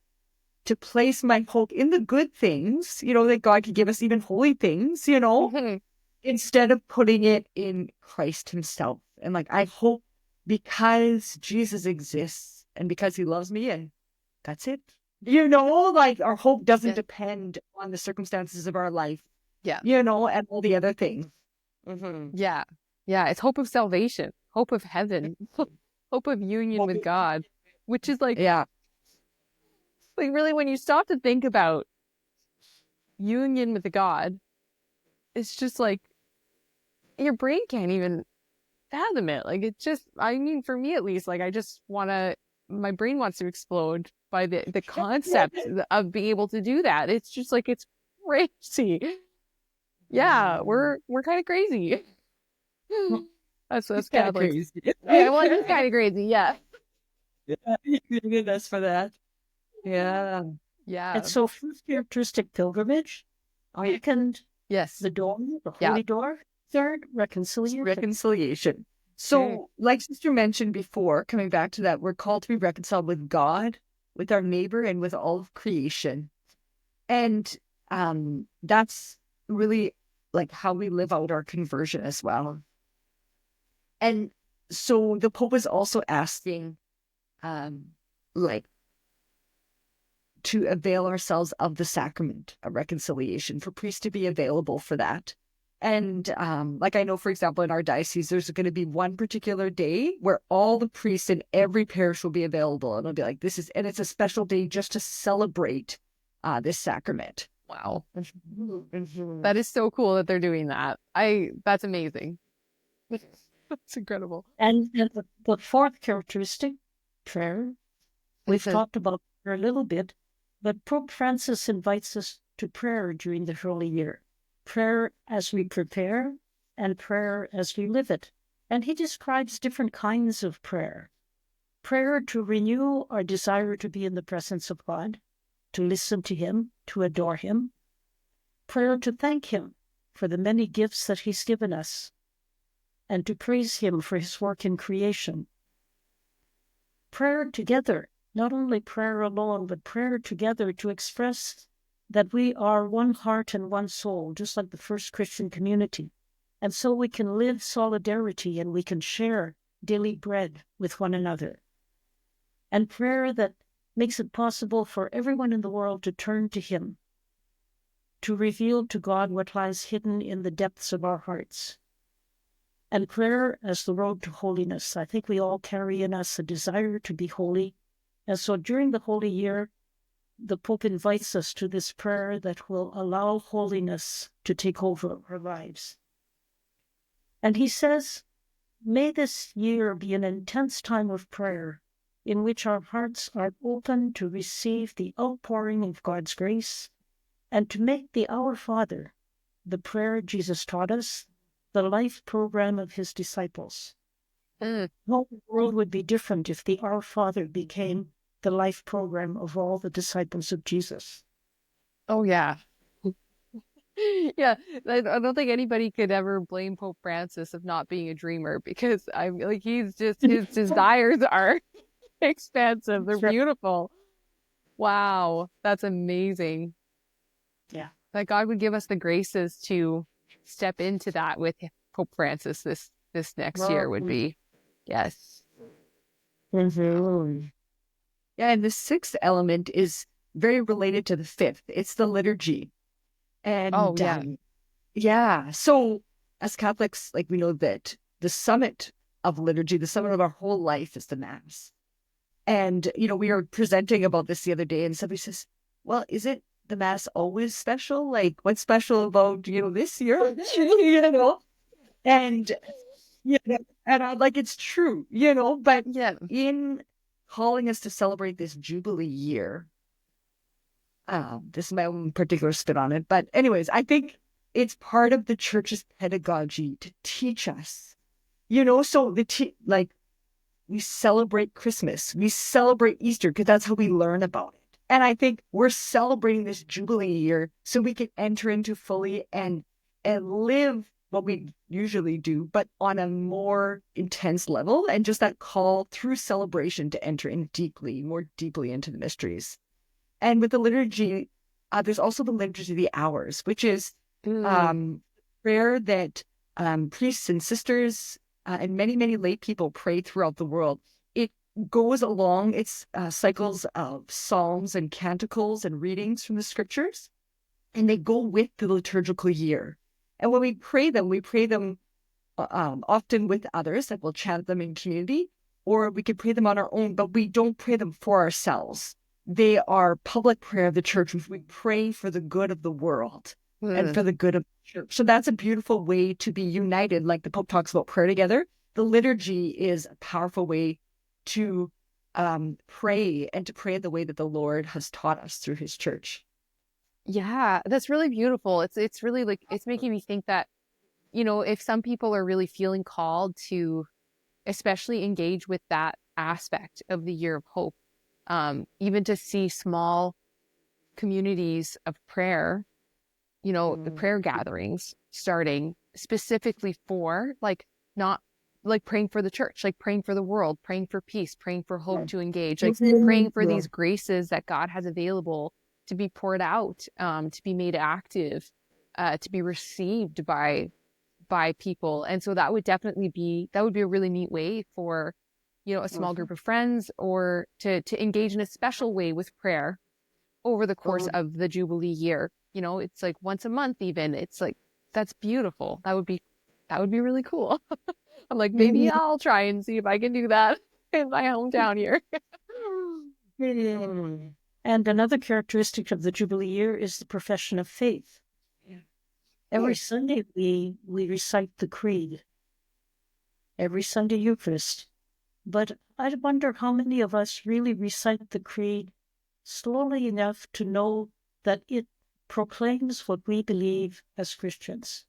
to place my hope in the good things, that God could give us, even holy things, instead of putting it in Christ himself. And like, I hope because Jesus exists and because he loves me, and that's it. Like, our hope doesn't depend on the circumstances of our life. Yeah. And all the other things. Mm-hmm. Yeah. Yeah. It's hope of salvation, hope of heaven, hope of union with God, which is like, like really, when you stop to think about union with God, it's just like your brain can't even fathom it. Like, it's just, for me at least, like, my brain wants to explode by the concept of being able to do that. It's just like, it's crazy. Yeah, we're kind of crazy. That's It's kind of Catholics. crazy. Yeah, well, it's kind of crazy. Yeah. That's for that. Yeah. Yeah. And so first characteristic, pilgrimage. Second, Yes. the door, the Yeah. holy door. Third, reconciliation. Reconciliation. So, like Sister mentioned before, coming back to that, we're called to be reconciled with God, with our neighbor, and with all of creation. And that's really like how we live out our conversion as well. And so the Pope is also asking, like, to avail ourselves of the sacrament of reconciliation, for priests to be available for that. And like I know, for example, in our diocese, there's going to be one particular day where all the priests in every parish will be available. And it'll be like, and it's a special day just to celebrate this sacrament. Wow. That is so cool that they're doing that. That's amazing. That's incredible. And the fourth characteristic, prayer. We've talked about prayer a little bit, but Pope Francis invites us to prayer during the Holy Year. Prayer as we prepare and prayer as we live it. And he describes different kinds of prayer. Prayer to renew our desire to be in the presence of God, to listen to him, to adore him. Prayer to thank him for the many gifts that he's given us, and to praise him for his work in creation. Prayer together, not only prayer alone, but prayer together to express that we are one heart and one soul, just like the first Christian community. And so we can live solidarity and we can share daily bread with one another. And prayer that makes it possible for everyone in the world to turn to him, to reveal to God what lies hidden in the depths of our hearts. And prayer as the road to holiness. I think we all carry in us a desire to be holy. And so during the Holy Year, the Pope invites us to this prayer that will allow holiness to take over our lives. And he says, may this year be an intense time of prayer in which our hearts are open to receive the outpouring of God's grace and to make the Our Father, the prayer Jesus taught us, the life program of his disciples. The whole world would be different if the Our Father became the life program of all the disciples of Jesus. Oh, yeah. Yeah, I don't think anybody could ever blame Pope Francis of not being a dreamer, because I'm like, he's just, his desires are expansive. They're beautiful. Wow, that's amazing. Yeah. That God would give us the graces to step into that with Pope Francis this next year would be, yes. Yeah, and the sixth element is very related to the fifth. It's the liturgy. And yeah, so as Catholics, like, we know that the summit of liturgy, the summit of our whole life, is the Mass. And, you know, we were presenting about this the other day, and somebody says, well, isn't the Mass always special? Like, what's special about, you know, this year? You know? And, you know, and I'm like, it's true, you know, but in calling us to celebrate this Jubilee year, this is my own particular spin on it, but anyways, I think it's part of the Church's pedagogy to teach us, you know, so like, we celebrate Christmas, we celebrate Easter, because that's how we learn about it. And I think we're celebrating this Jubilee year so we can enter into fully and live what we usually do, but on a more intense level, and just that call through celebration to enter in more deeply into the mysteries. And with the liturgy, there's also the liturgy of the hours, which is prayer that priests and sisters and many, many lay people pray throughout the world. It goes along its cycles of psalms and canticles and readings from the scriptures, and they go with the liturgical year. And when we pray them often with others, like we'll chant them in community, or we could pray them on our own, but we don't pray them for ourselves. They are public prayer of the Church, which we pray for the good of the world and for the good of the Church. So that's a beautiful way to be united, like the Pope talks about prayer together. The liturgy is a powerful way to pray, and to pray the way that the Lord has taught us through his Church. Yeah, that's really beautiful. It's really like, it's making me think that, if some people are really feeling called to especially engage with that aspect of the Year of Hope, even to see small communities of prayer, the prayer gatherings starting specifically for like, not like praying for the church, like praying for the world, praying for peace, praying for hope to engage, like praying for these graces that God has available to be poured out, to be made active, to be received by people. And so that would be a really neat way for, a small group of friends, or to engage in a special way with prayer over the course of the Jubilee year. It's like once a month even. It's like, that's beautiful. That would be really cool. I'm like, maybe I'll try and see if I can do that in my hometown here. And another characteristic of the Jubilee year is the profession of faith. Every Sunday we recite the Creed. Every Sunday Eucharist. But I wonder how many of us really recite the Creed slowly enough to know that it proclaims what we believe as Christians.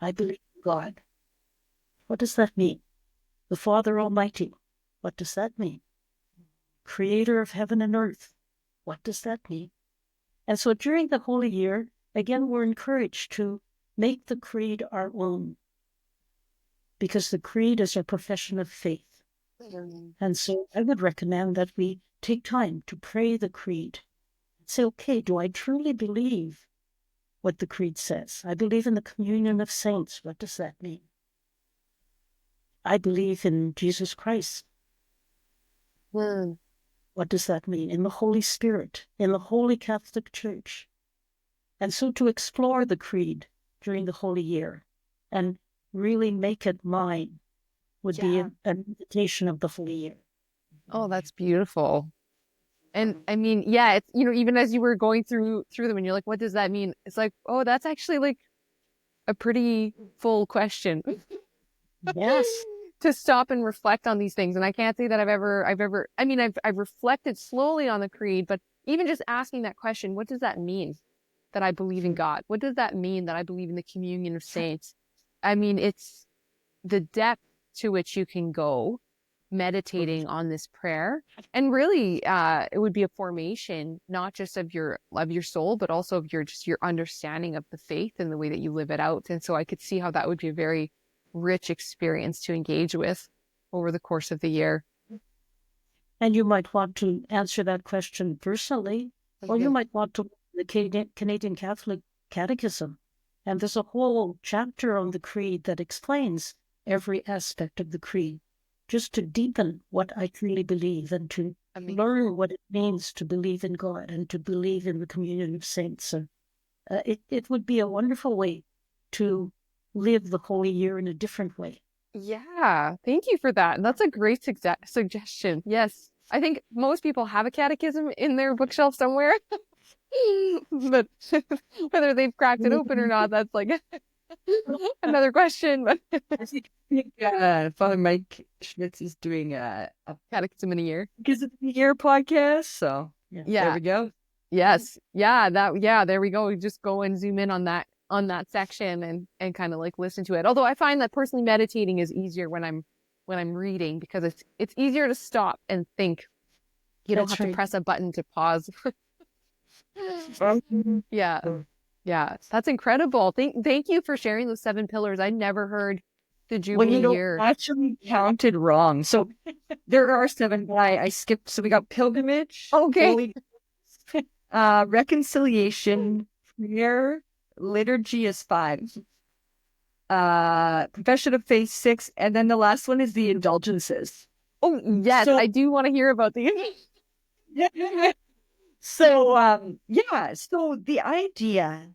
I believe in God. What does that mean? The Father Almighty. What does that mean? Creator of heaven and earth. What does that mean? And so during the Holy Year, again, we're encouraged to make the Creed our own, because the Creed is a profession of faith. And so I would recommend that we take time to pray the Creed. Say, okay, do I truly believe what the Creed says? I believe in the communion of saints. What does that mean? I believe in Jesus Christ. What does that mean? In the Holy Spirit, in the Holy Catholic Church. And so to explore the Creed during the Holy Year and really make it mine would be an invitation of the Holy Year. Oh, that's beautiful. And I mean, yeah, it's, even as you were going through them and you're like, what does that mean? It's like, oh, that's actually like a pretty full question. Yes. To stop and reflect on these things. And I can't say that I've reflected slowly on the Creed, but even just asking that question, what does that mean that I believe in God? What does that mean that I believe in the communion of saints? I mean, it's the depth to which you can go meditating on this prayer. And really, it would be a formation, not just of your soul, but also of your understanding of the faith and the way that you live it out. And so I could see how that would be a very rich experience to engage with over the course of the year. And you might want to answer that question personally, or you might want to the Canadian Catholic Catechism. And there's a whole chapter on the Creed that explains every aspect of the Creed, just to deepen what I truly believe and to learn what it means to believe in God and to believe in the communion of saints. So, it would be a wonderful way to live the Holy Year in a different way. Yeah, thank you for that. That's a great suggestion. Yes, I think most people have a catechism in their bookshelf somewhere, but whether they've cracked it open or not, that's like another question. But I think Father Mike Schmitz is doing a catechism in a year. Because it's the year podcast, so there we go. Yes, there we go. We just go and zoom in on that section and kind of like listen to it. Although I find that personally meditating is easier when I'm reading, because it's easier to stop and think. You don't have to press a button to pause. Yeah, that's incredible. Thank you for sharing those 7 pillars. I never heard the Jubilee year. I actually counted wrong. So there are 7, but I skipped. So we got pilgrimage, okay, reconciliation, prayer, liturgy is 5, profession of faith 6, and then the last one is the indulgences. Oh yes, I do want to hear about these. So so the idea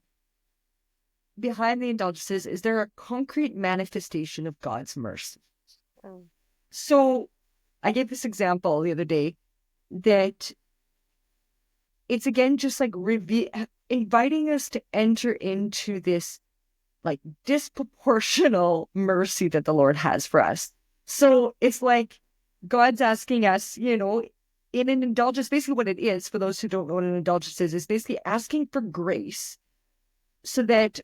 behind the indulgences is they're a concrete manifestation of God's mercy. So I gave this example the other day that it's again just like inviting us to enter into this like disproportional mercy that the Lord has for us. So it's like God's asking us, in an indulgence, basically what it is, for those who don't know what an indulgence is basically asking for grace so that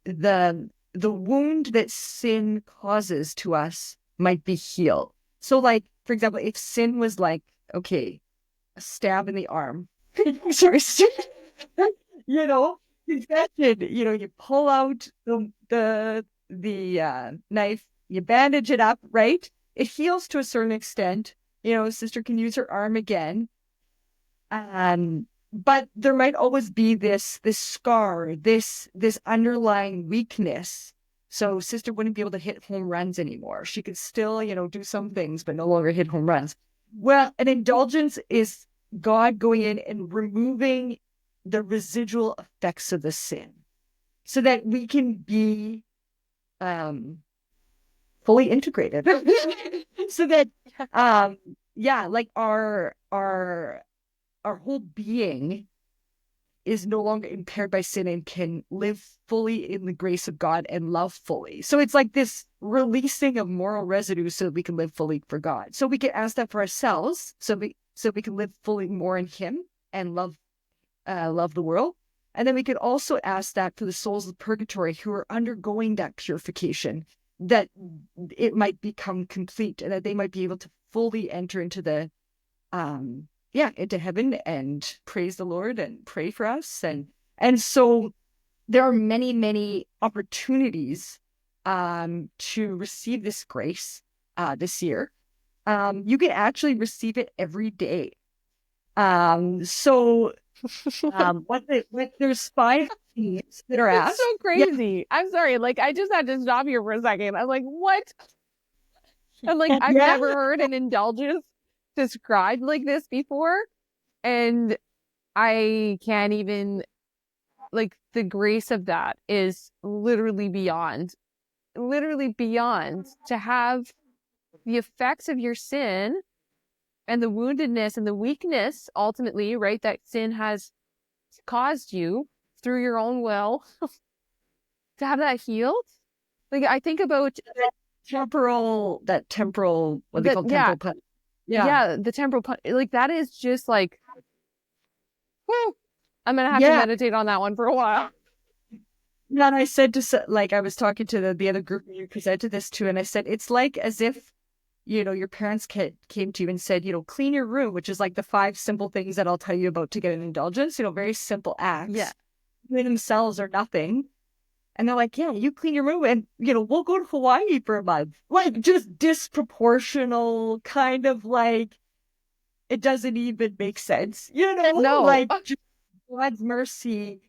the wound that sin causes to us might be healed. So like, for example, if sin was like, okay, a stab in the arm, sorry, confession, you pull out the knife, you bandage it up, right? It heals to a certain extent. Sister can use her arm again. But there might always be this scar, this underlying weakness. So sister wouldn't be able to hit home runs anymore. She could still, do some things, but no longer hit home runs. Well, an indulgence is God going in and removing the residual effects of the sin so that we can be fully integrated. So that, like our whole being is no longer impaired by sin and can live fully in the grace of God and love fully. So it's like this releasing of moral residue so that we can live fully for God. So we can ask that for ourselves, so we can live fully more in Him and love the world. And then we could also ask that for the souls of purgatory who are undergoing that purification, that it might become complete and that they might be able to fully enter into the into heaven and praise the Lord and pray for us. And so there are many, many opportunities to receive this grace this year. You can actually receive it every day. There's 5 themes that are asked. It's so crazy. Yeah. I'm sorry. Like, I just had to stop here for a second. I'm like, what? I'm like, I've never heard an indulgence described like this before. And I can't even, like, the grace of that is literally beyond to have the effects of your sin and the woundedness and the weakness, ultimately, right, that sin has caused you through your own will, to have that healed. Like, I think about temporal, what they call temporal punch. Yeah, the temporal punch. Like, that is just like, whew, I'm going to have to meditate on that one for a while. And I said I was talking to the other group you presented this to, and I said, it's like as if, your parents came to you and said, clean your room, which is like the 5 simple things that I'll tell you about to get an indulgence, very simple acts. Yeah. They themselves are nothing. And they're like, yeah, you clean your room and, we'll go to Hawaii for a month. Like, just disproportional, kind of like, it doesn't even make sense, No. Like, just God's mercy.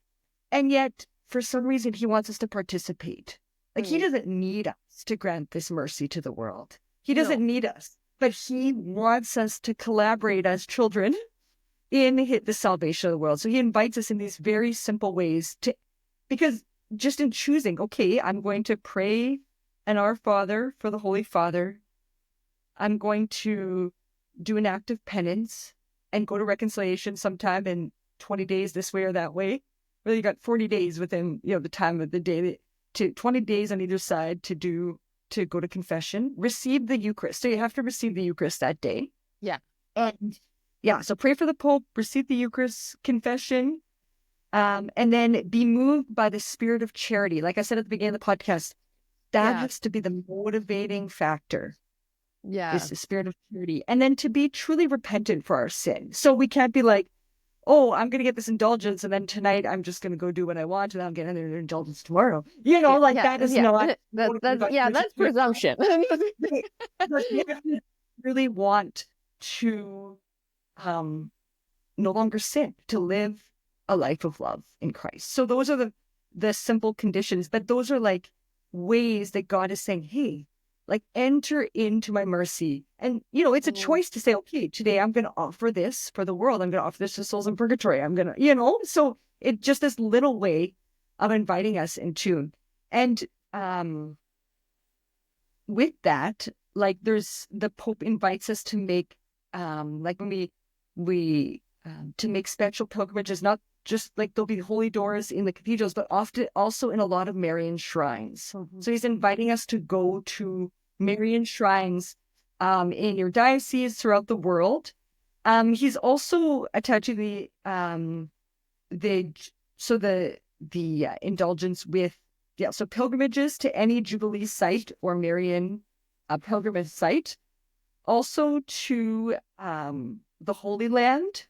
And yet, for some reason, He wants us to participate. Like, He doesn't need us to grant this mercy to the world. He doesn't need us, but He wants us to collaborate as children in the salvation of the world. So He invites us in these very simple ways because just in choosing, okay, I'm going to pray an Our Father for the Holy Father. I'm going to do an act of penance and go to reconciliation sometime in 20 days this way or that way. Well, you got 40 days within, the time of the day, to 20 days on either side to go to confession, receive the Eucharist. So you have to receive the Eucharist that day. Yeah. And so pray for the Pope, receive the Eucharist, confession, and then be moved by the spirit of charity. Like I said at the beginning of the podcast, that has to be the motivating factor. Yeah. Is the spirit of charity. And then to be truly repentant for our sin. So we can't be like, oh, I'm going to get this indulgence, and then tonight I'm just going to go do what I want, and I'm getting another indulgence tomorrow. That is not... That's presumption. You really want to no longer sin, to live a life of love in Christ. So those are the simple conditions, but those are like ways that God is saying, hey, like, enter into my mercy. And, it's a choice to say, okay, today I'm going to offer this for the world. I'm going to offer this to souls in purgatory. I'm going to, so it just this little way of inviting us into. And with that, like, there's the Pope invites us to make, like when we to make special pilgrimages, not just like there'll be holy doors in the cathedrals, but often also in a lot of Marian shrines. Mm-hmm. So He's inviting us to go to Marian shrines in your diocese throughout the world. He's also attached to the indulgence with so pilgrimages to any Jubilee site or Marian pilgrimage site, also to the Holy Land.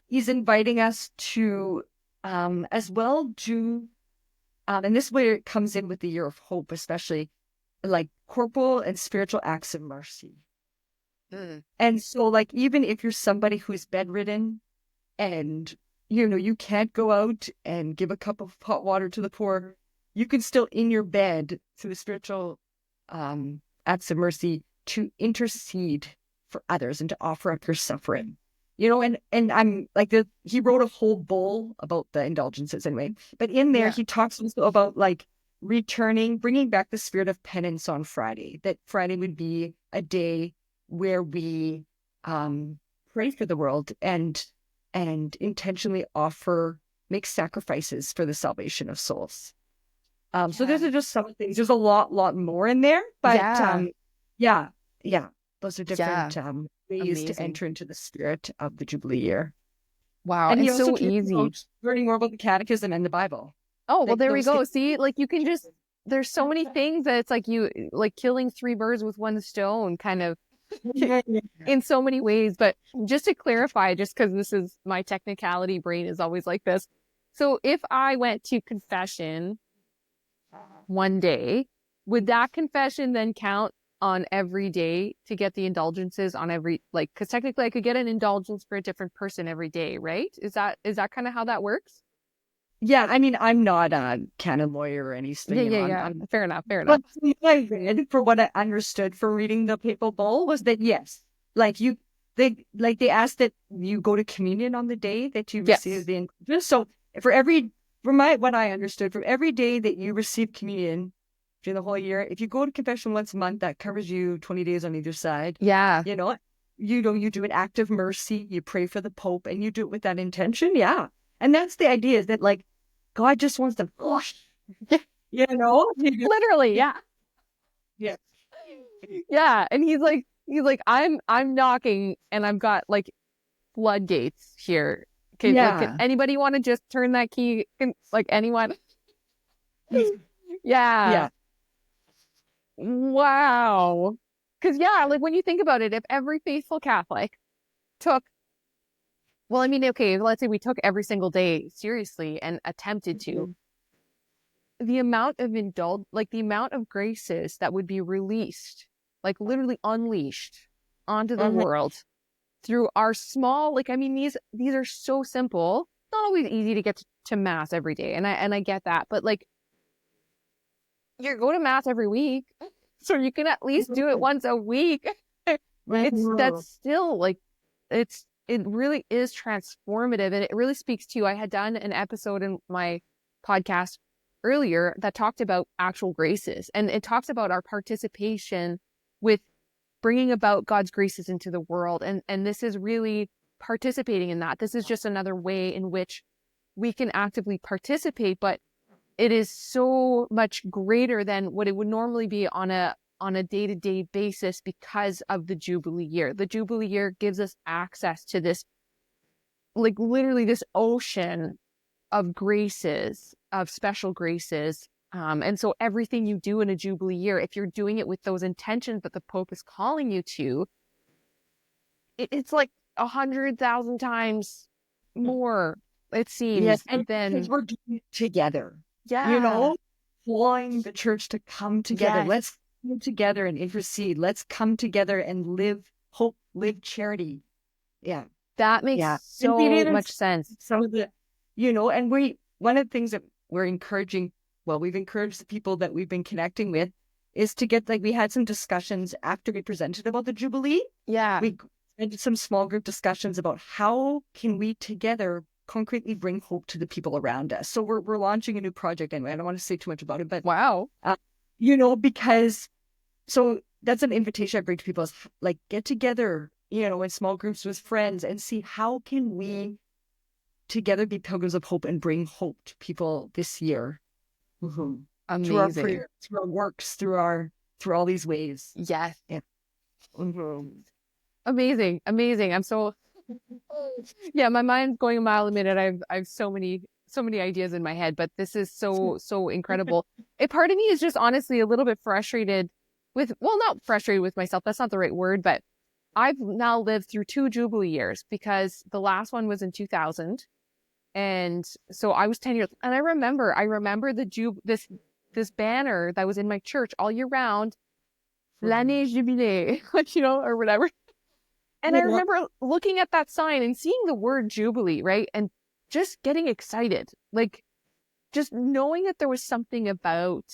He's inviting us to as well do, and this is where it comes in with the Year of Hope, especially like corporal and spiritual acts of mercy. And so, like, even if you're somebody who's bedridden and, you can't go out and give a cup of hot water to the poor, you can still, in your bed, through the spiritual acts of mercy, to intercede for others and to offer up your suffering. And I'm like, he wrote a whole bowl about the indulgences anyway, but in there, he talks also about like bringing back the spirit of penance on Friday, that Friday would be a day where we pray for the world and intentionally make sacrifices for the salvation of souls. So those are just some things. There's a lot more in there, but those are different ways to enter into the spirit of the Jubilee year. Wow, and it's so easy. Learning more about the Catechism and the Bible. Oh, well, there we go. See, like you can just, there's so many things that it's like like killing 3 birds with 1 stone kind of in so many ways. But just to clarify, just because this is my technicality brain is always like this. So if I went to confession one day, would that confession then count on every day to get the indulgences on every, like, because technically I could get an indulgence for a different person every day, right? Is that kind of how that works? Yeah, I mean, I'm not a canon lawyer or anything. I'm fair enough. But what I read, for what I understood from reading the Papal Bull, was that yes, like they asked that you go to communion on the day that you receive the indulgence. So what I understood, for every day that you receive communion during the whole year, if you go to confession once a month, that covers you 20 days on either side. Yeah. You do an act of mercy, you pray for the Pope, and you do it with that intention. Yeah. And that's the idea, is that like God just wants to, literally, yeah. Yeah. Yeah. And he's like, I'm knocking and I've got like floodgates here. Can anybody want to just turn that key? Like anyone? Yeah. Wow. Because like when you think about it, if every faithful Catholic took, well, I mean, okay, let's say we took every single day seriously and attempted to, the amount of the amount of graces that would be released, like literally unleashed onto the world through our small, like, I mean, these are so simple. It's not always easy to get to mass every day. And I get that, but like, you go to mass every week, so you can at least do it once a week. That's still like, it really is transformative. And it really speaks to, I had done an episode in my podcast earlier that talked about actual graces, and it talks about our participation with bringing about God's graces into the world. And this is really participating in that. This is just another way in which we can actively participate, but it is so much greater than what it would normally be on a day-to-day basis because of the Jubilee year. The Jubilee year gives us access to this, like literally this ocean of graces, of special graces. And so everything you do in a Jubilee year, if you're doing it with those intentions that the Pope is calling you to, it's like 100,000 times more, it seems. Yes, and because we're doing it together. Yeah. Calling the church to come together. Yes. Let's come together and intercede. Let's come together and live hope, live charity. Yeah. That makes so much sense. Some of the, and one of the things that we're encouraging, we've encouraged the people that we've been connecting with, is to get, like, we had some discussions after we presented about the Jubilee. Yeah. We did some small group discussions about how can we together concretely bring hope to the people around us. So we're launching a new project anyway. I don't want to say too much about it, but wow. Because so that's an invitation I bring to people, is like, get together, in small groups with friends and see how can we together be pilgrims of hope and bring hope to people this year. Amazing. Through our prayers, through our works, through all these ways. Yes. Yeah. Amazing. Amazing. I'm so, yeah, my mind's going a mile a minute. I've so many ideas in my head, but this is so incredible. A part of me is just honestly a little bit frustrated with, well, not frustrated with myself. That's not the right word, but I've now lived through 2 Jubilee years because the last one was in 2000. And so I was 10 years, and I remember this banner that was in my church all year round, l'année jubilée, like, or whatever. And I remember looking at that sign and seeing the word Jubilee, right? And just getting excited, like just knowing that there was something about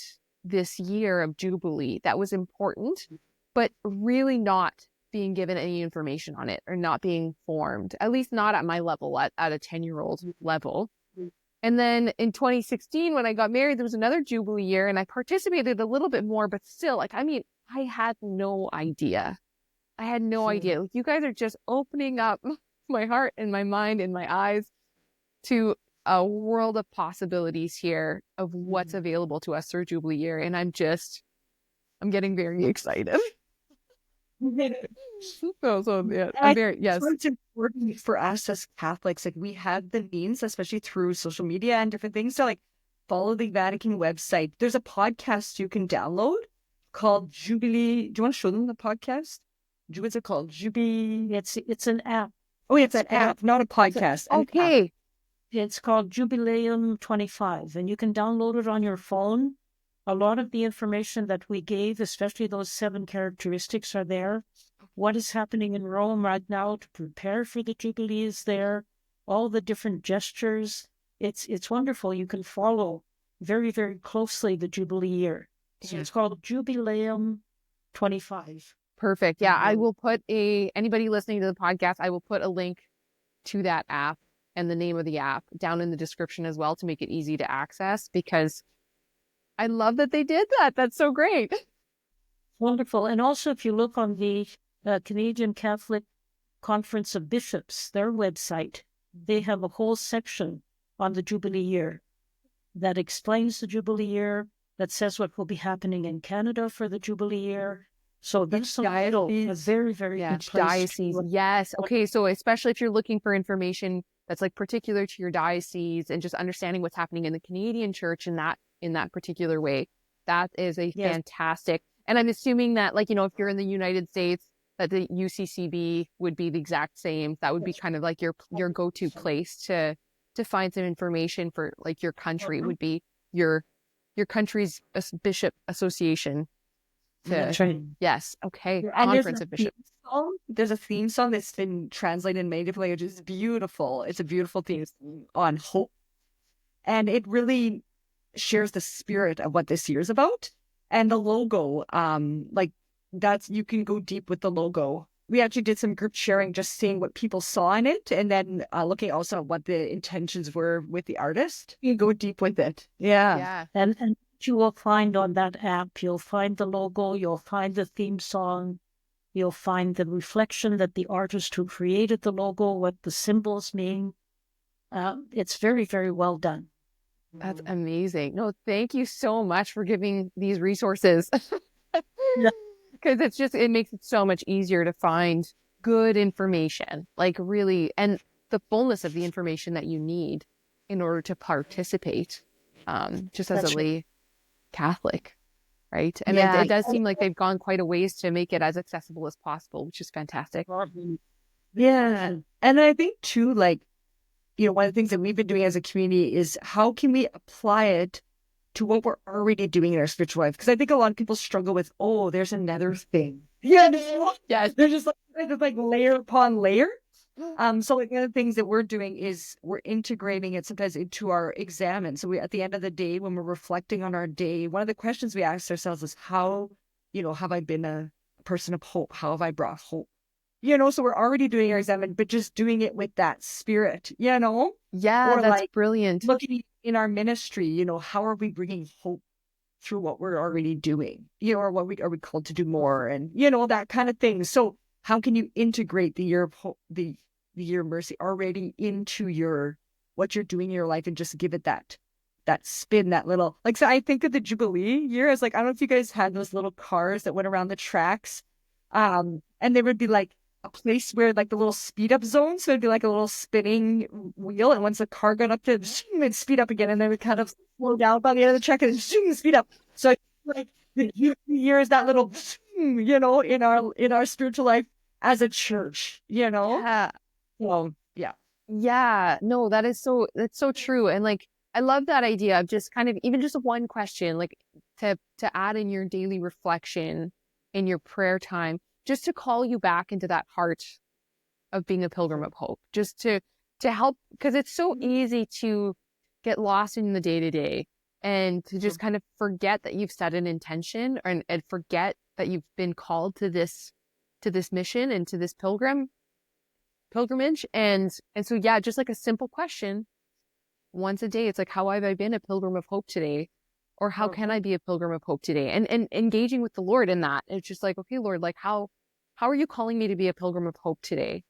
this year of Jubilee that was important, but really not being given any information on it or not being formed, at least not at my level, at a 10-year-old level. And then in 2016, when I got married, there was another Jubilee year and I participated a little bit more, but still, like, I mean, I had no idea. I had no idea. Like, you guys are just opening up my heart and my mind and my eyes to a world of possibilities here of what's available to us through Jubilee Year. And I'm getting very excited. So yeah, yes. So it's important for us as Catholics, like we have the means, especially through social media and different things, to like follow the Vatican website. There's a podcast you can download called Jubilee. Do you want to show them the podcast? What's it called? Jubilee. It's an app. Oh, it's an app, not a podcast. Okay. It's called Iubilaeum 25, and you can download it on your phone. A lot of the information that we gave, especially those 7 characteristics, are there. What is happening in Rome right now to prepare for the Jubilee is there. All the different gestures. It's wonderful. You can follow very, very closely the Jubilee year. So it's called Jubilaeum 25. Perfect. Yeah, I will put anybody listening to the podcast, I will put a link to that app and the name of the app down in the description as well to make it easy to access, because I love that they did that. That's so great. Wonderful. And also, if you look on the Canadian Catholic Conference of Bishops, their website, they have a whole section on the Jubilee year that explains the Jubilee year, that says what will be happening in Canada for the Jubilee year. So that's a very, very good place. Diocese. Yes. Okay. So especially if you're looking for information that's like particular to your diocese and just understanding what's happening in the Canadian church in that particular way, that is a fantastic. And I'm assuming that, like, if you're in the United States, that the UCCB would be the exact same. That would be kind of like your go-to place to find some information for, like, your country would be your country's bishop association. That's right. Yes. Okay. And Conference of Bishops. There's a theme song that's been translated in many different languages. It's beautiful. It's a beautiful theme on hope. And it really shares the spirit of what this year's about. And the logo, you can go deep with the logo. We actually did some group sharing, just seeing what people saw in it, and then looking also at what the intentions were with the artist. You go deep with it. Yeah. And you will find on that app, you'll find the logo, you'll find the theme song, you'll find the reflection that the artist who created the logo, what the symbols mean. It's very, very well done. That's amazing. No, thank you so much for giving these resources. Because it makes it so much easier to find good information, like really, and the fullness of the information that you need in order to participate, just as a lay Catholic, right? And it does seem like they've gone quite a ways to make it as accessible as possible, which is fantastic. Yeah. And I think too, like, one of the things that we've been doing as a community is how can we apply it to what we're already doing in our spiritual life? Because I think a lot of people struggle with, there's another thing. Yeah. They're just like layer upon layer. So like one of the things that we're doing is we're integrating it sometimes into our exam. So at the end of the day, when we're reflecting on our day, one of the questions we ask ourselves is how, have I been a person of hope? How have I brought hope? So we're already doing our exam, but just doing it with that spirit, Yeah, or that's like brilliant. Looking in our ministry, how are we bringing hope through what we're already doing? Or what are we called to do more? And, that kind of thing. So how can you integrate the year of hope, the year of mercy already into what you're doing in your life and just give it that spin, that little, like, so I think of the Jubilee year as like, I don't know if you guys had those little cars that went around the tracks. And they would be like, a place where like the little speed up zone. So it'd be like a little spinning wheel. And once the car got up to it'd speed up again. And then it would kind of slow down by the end of the track and speed up. So like the year is that little, in our spiritual life as a church, Yeah. So yeah. Yeah. No, that's so true. And like, I love that idea of just kind of even just one question, like to add in your daily reflection in your prayer time, just to call you back into that heart of being a pilgrim of hope, just to help, because it's so easy to get lost in the day to day and to just kind of forget that you've set an intention and forget that you've been called to this mission and to this pilgrimage. And so, yeah, just like a simple question once a day. It's like, how have I been a pilgrim of hope today? Or how can I be a pilgrim of hope today? And engaging with the Lord in that. It's just like, okay, Lord, like how are you calling me to be a pilgrim of hope today?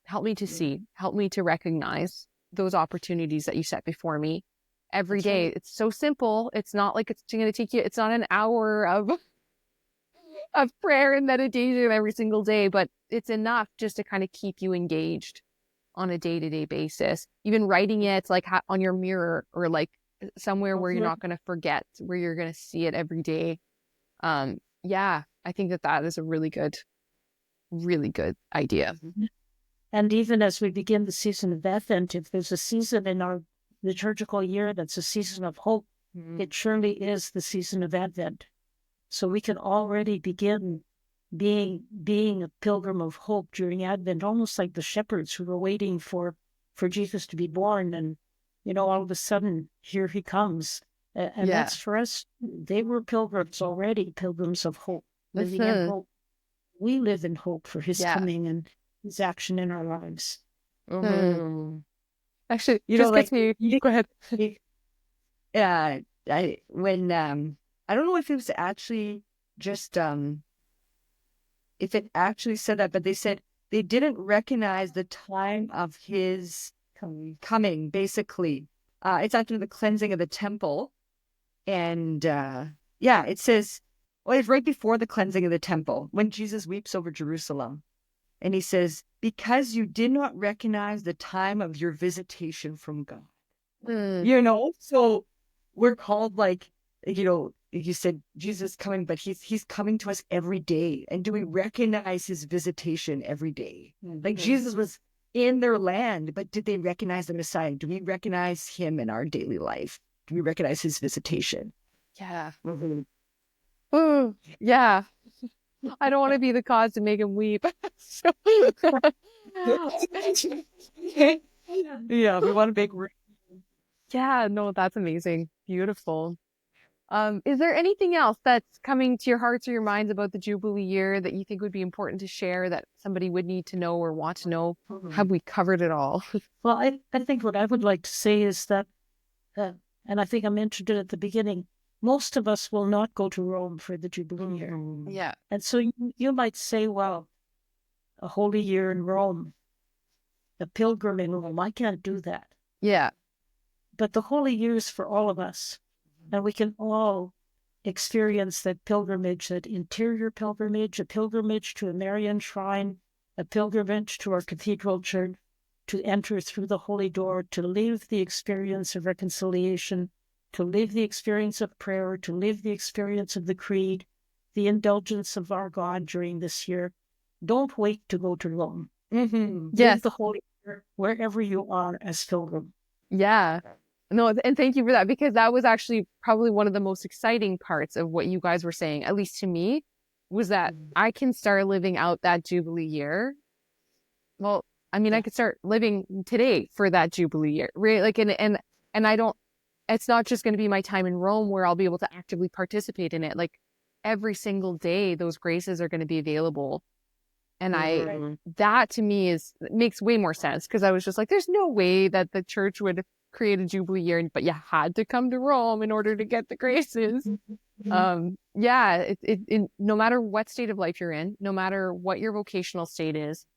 Help me to see, help me to recognize those opportunities that you set before me every day. Right. It's so simple. It's not like it's going to take you, it's not an hour of prayer and meditation every single day, but it's enough just to kind of keep you engaged on a day-to-day basis. Even writing it like on your mirror or like somewhere where you're not going to forget, where you're going to see it every day. Yeah, I think that is a really good idea. And even as we begin the season of Advent, if there's a season in our liturgical year that's a season of hope, it surely is the season of Advent. So we can already begin being a pilgrim of hope during Advent, almost like the shepherds who were waiting for Jesus to be born. And, all of a sudden, here he comes. And that's for us. They were pilgrims already, pilgrims of hope, living in hope. We live in hope for his coming and his action in our lives. Actually, gets me. Go ahead. I don't know if it was actually just if it actually said that, but they said they didn't recognize the time of his coming. Basically, it's after the cleansing of the temple, and it says, well, it's right before the cleansing of the temple when Jesus weeps over Jerusalem. And he says, because you did not recognize the time of your visitation from God. So we're called you said Jesus coming, but he's coming to us every day. And do we recognize his visitation every day? Like Jesus was in their land, but did they recognize the Messiah? Do we recognize him in our daily life? Do we recognize his visitation? Yeah. Ooh, yeah. I don't want to be the cause to make him weep. Yeah, we want to make. Yeah, no, that's amazing. Beautiful. Is there anything else that's coming to your hearts or your minds about the Jubilee year that you think would be important to share that somebody would need to know or want to know? Have we covered it all? Well, I think what I would like to say is that, and I think I mentioned it at the beginning, most of us will not go to Rome for the Jubilee year. Yeah. And so you might say, well, a holy year in Rome, a pilgrim in Rome, I can't do that. Yeah. But the holy year is for all of us. And we can all experience that pilgrimage, that interior pilgrimage, a pilgrimage to a Marian shrine, a pilgrimage to our cathedral church, to enter through the holy door, to live the experience of reconciliation, to live the experience of prayer, to live the experience of the creed, the indulgence of our God during this year. Don't wait to go to Rome. Yes. Live the holy year wherever you are as pilgrim. Yeah. No, and thank you for that, because that was actually probably one of the most exciting parts of what you guys were saying, at least to me, was that I can start living out that Jubilee year. Well, I mean, I could start living today for that Jubilee year, right? Like, and I don't, it's not just going to be my time in Rome where I'll be able to actively participate in it. Like every single day, those graces are going to be available. And that to me makes way more sense, because I was just like, there's no way that the church would create a Jubilee year, but you had to come to Rome in order to get the graces. No matter what state of life you're in, no matter what your vocational state is,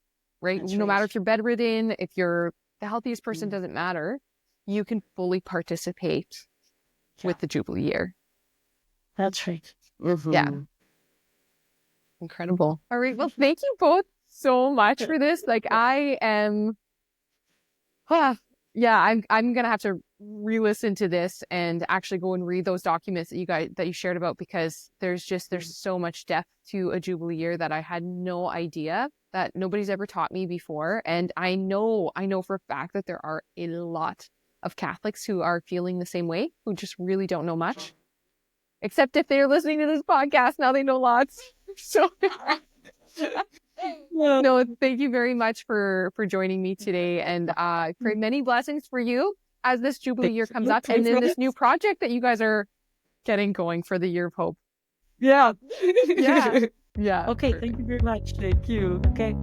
right? No matter if you're bedridden, if you're the healthiest person, doesn't matter. You can fully participate with the Jubilee year. That's right. Yeah. Incredible. All right. Well, thank you both so much for this. Like I am, yeah, I'm gonna have to re-listen to this and actually go and read those documents that you shared about, because there's so much depth to a Jubilee year that I had no idea, that nobody's ever taught me before. And I know for a fact that there are a lot of Catholics who are feeling the same way, who just really don't know much. Except if they're listening to this podcast, now they know lots. So no, thank you very much for joining me today, and pray many blessings for you as this Jubilee year comes up, and then this new project that you guys are getting going for the Year of Hope. Yeah. Yeah. Okay, thank you very much. Thank you. Okay.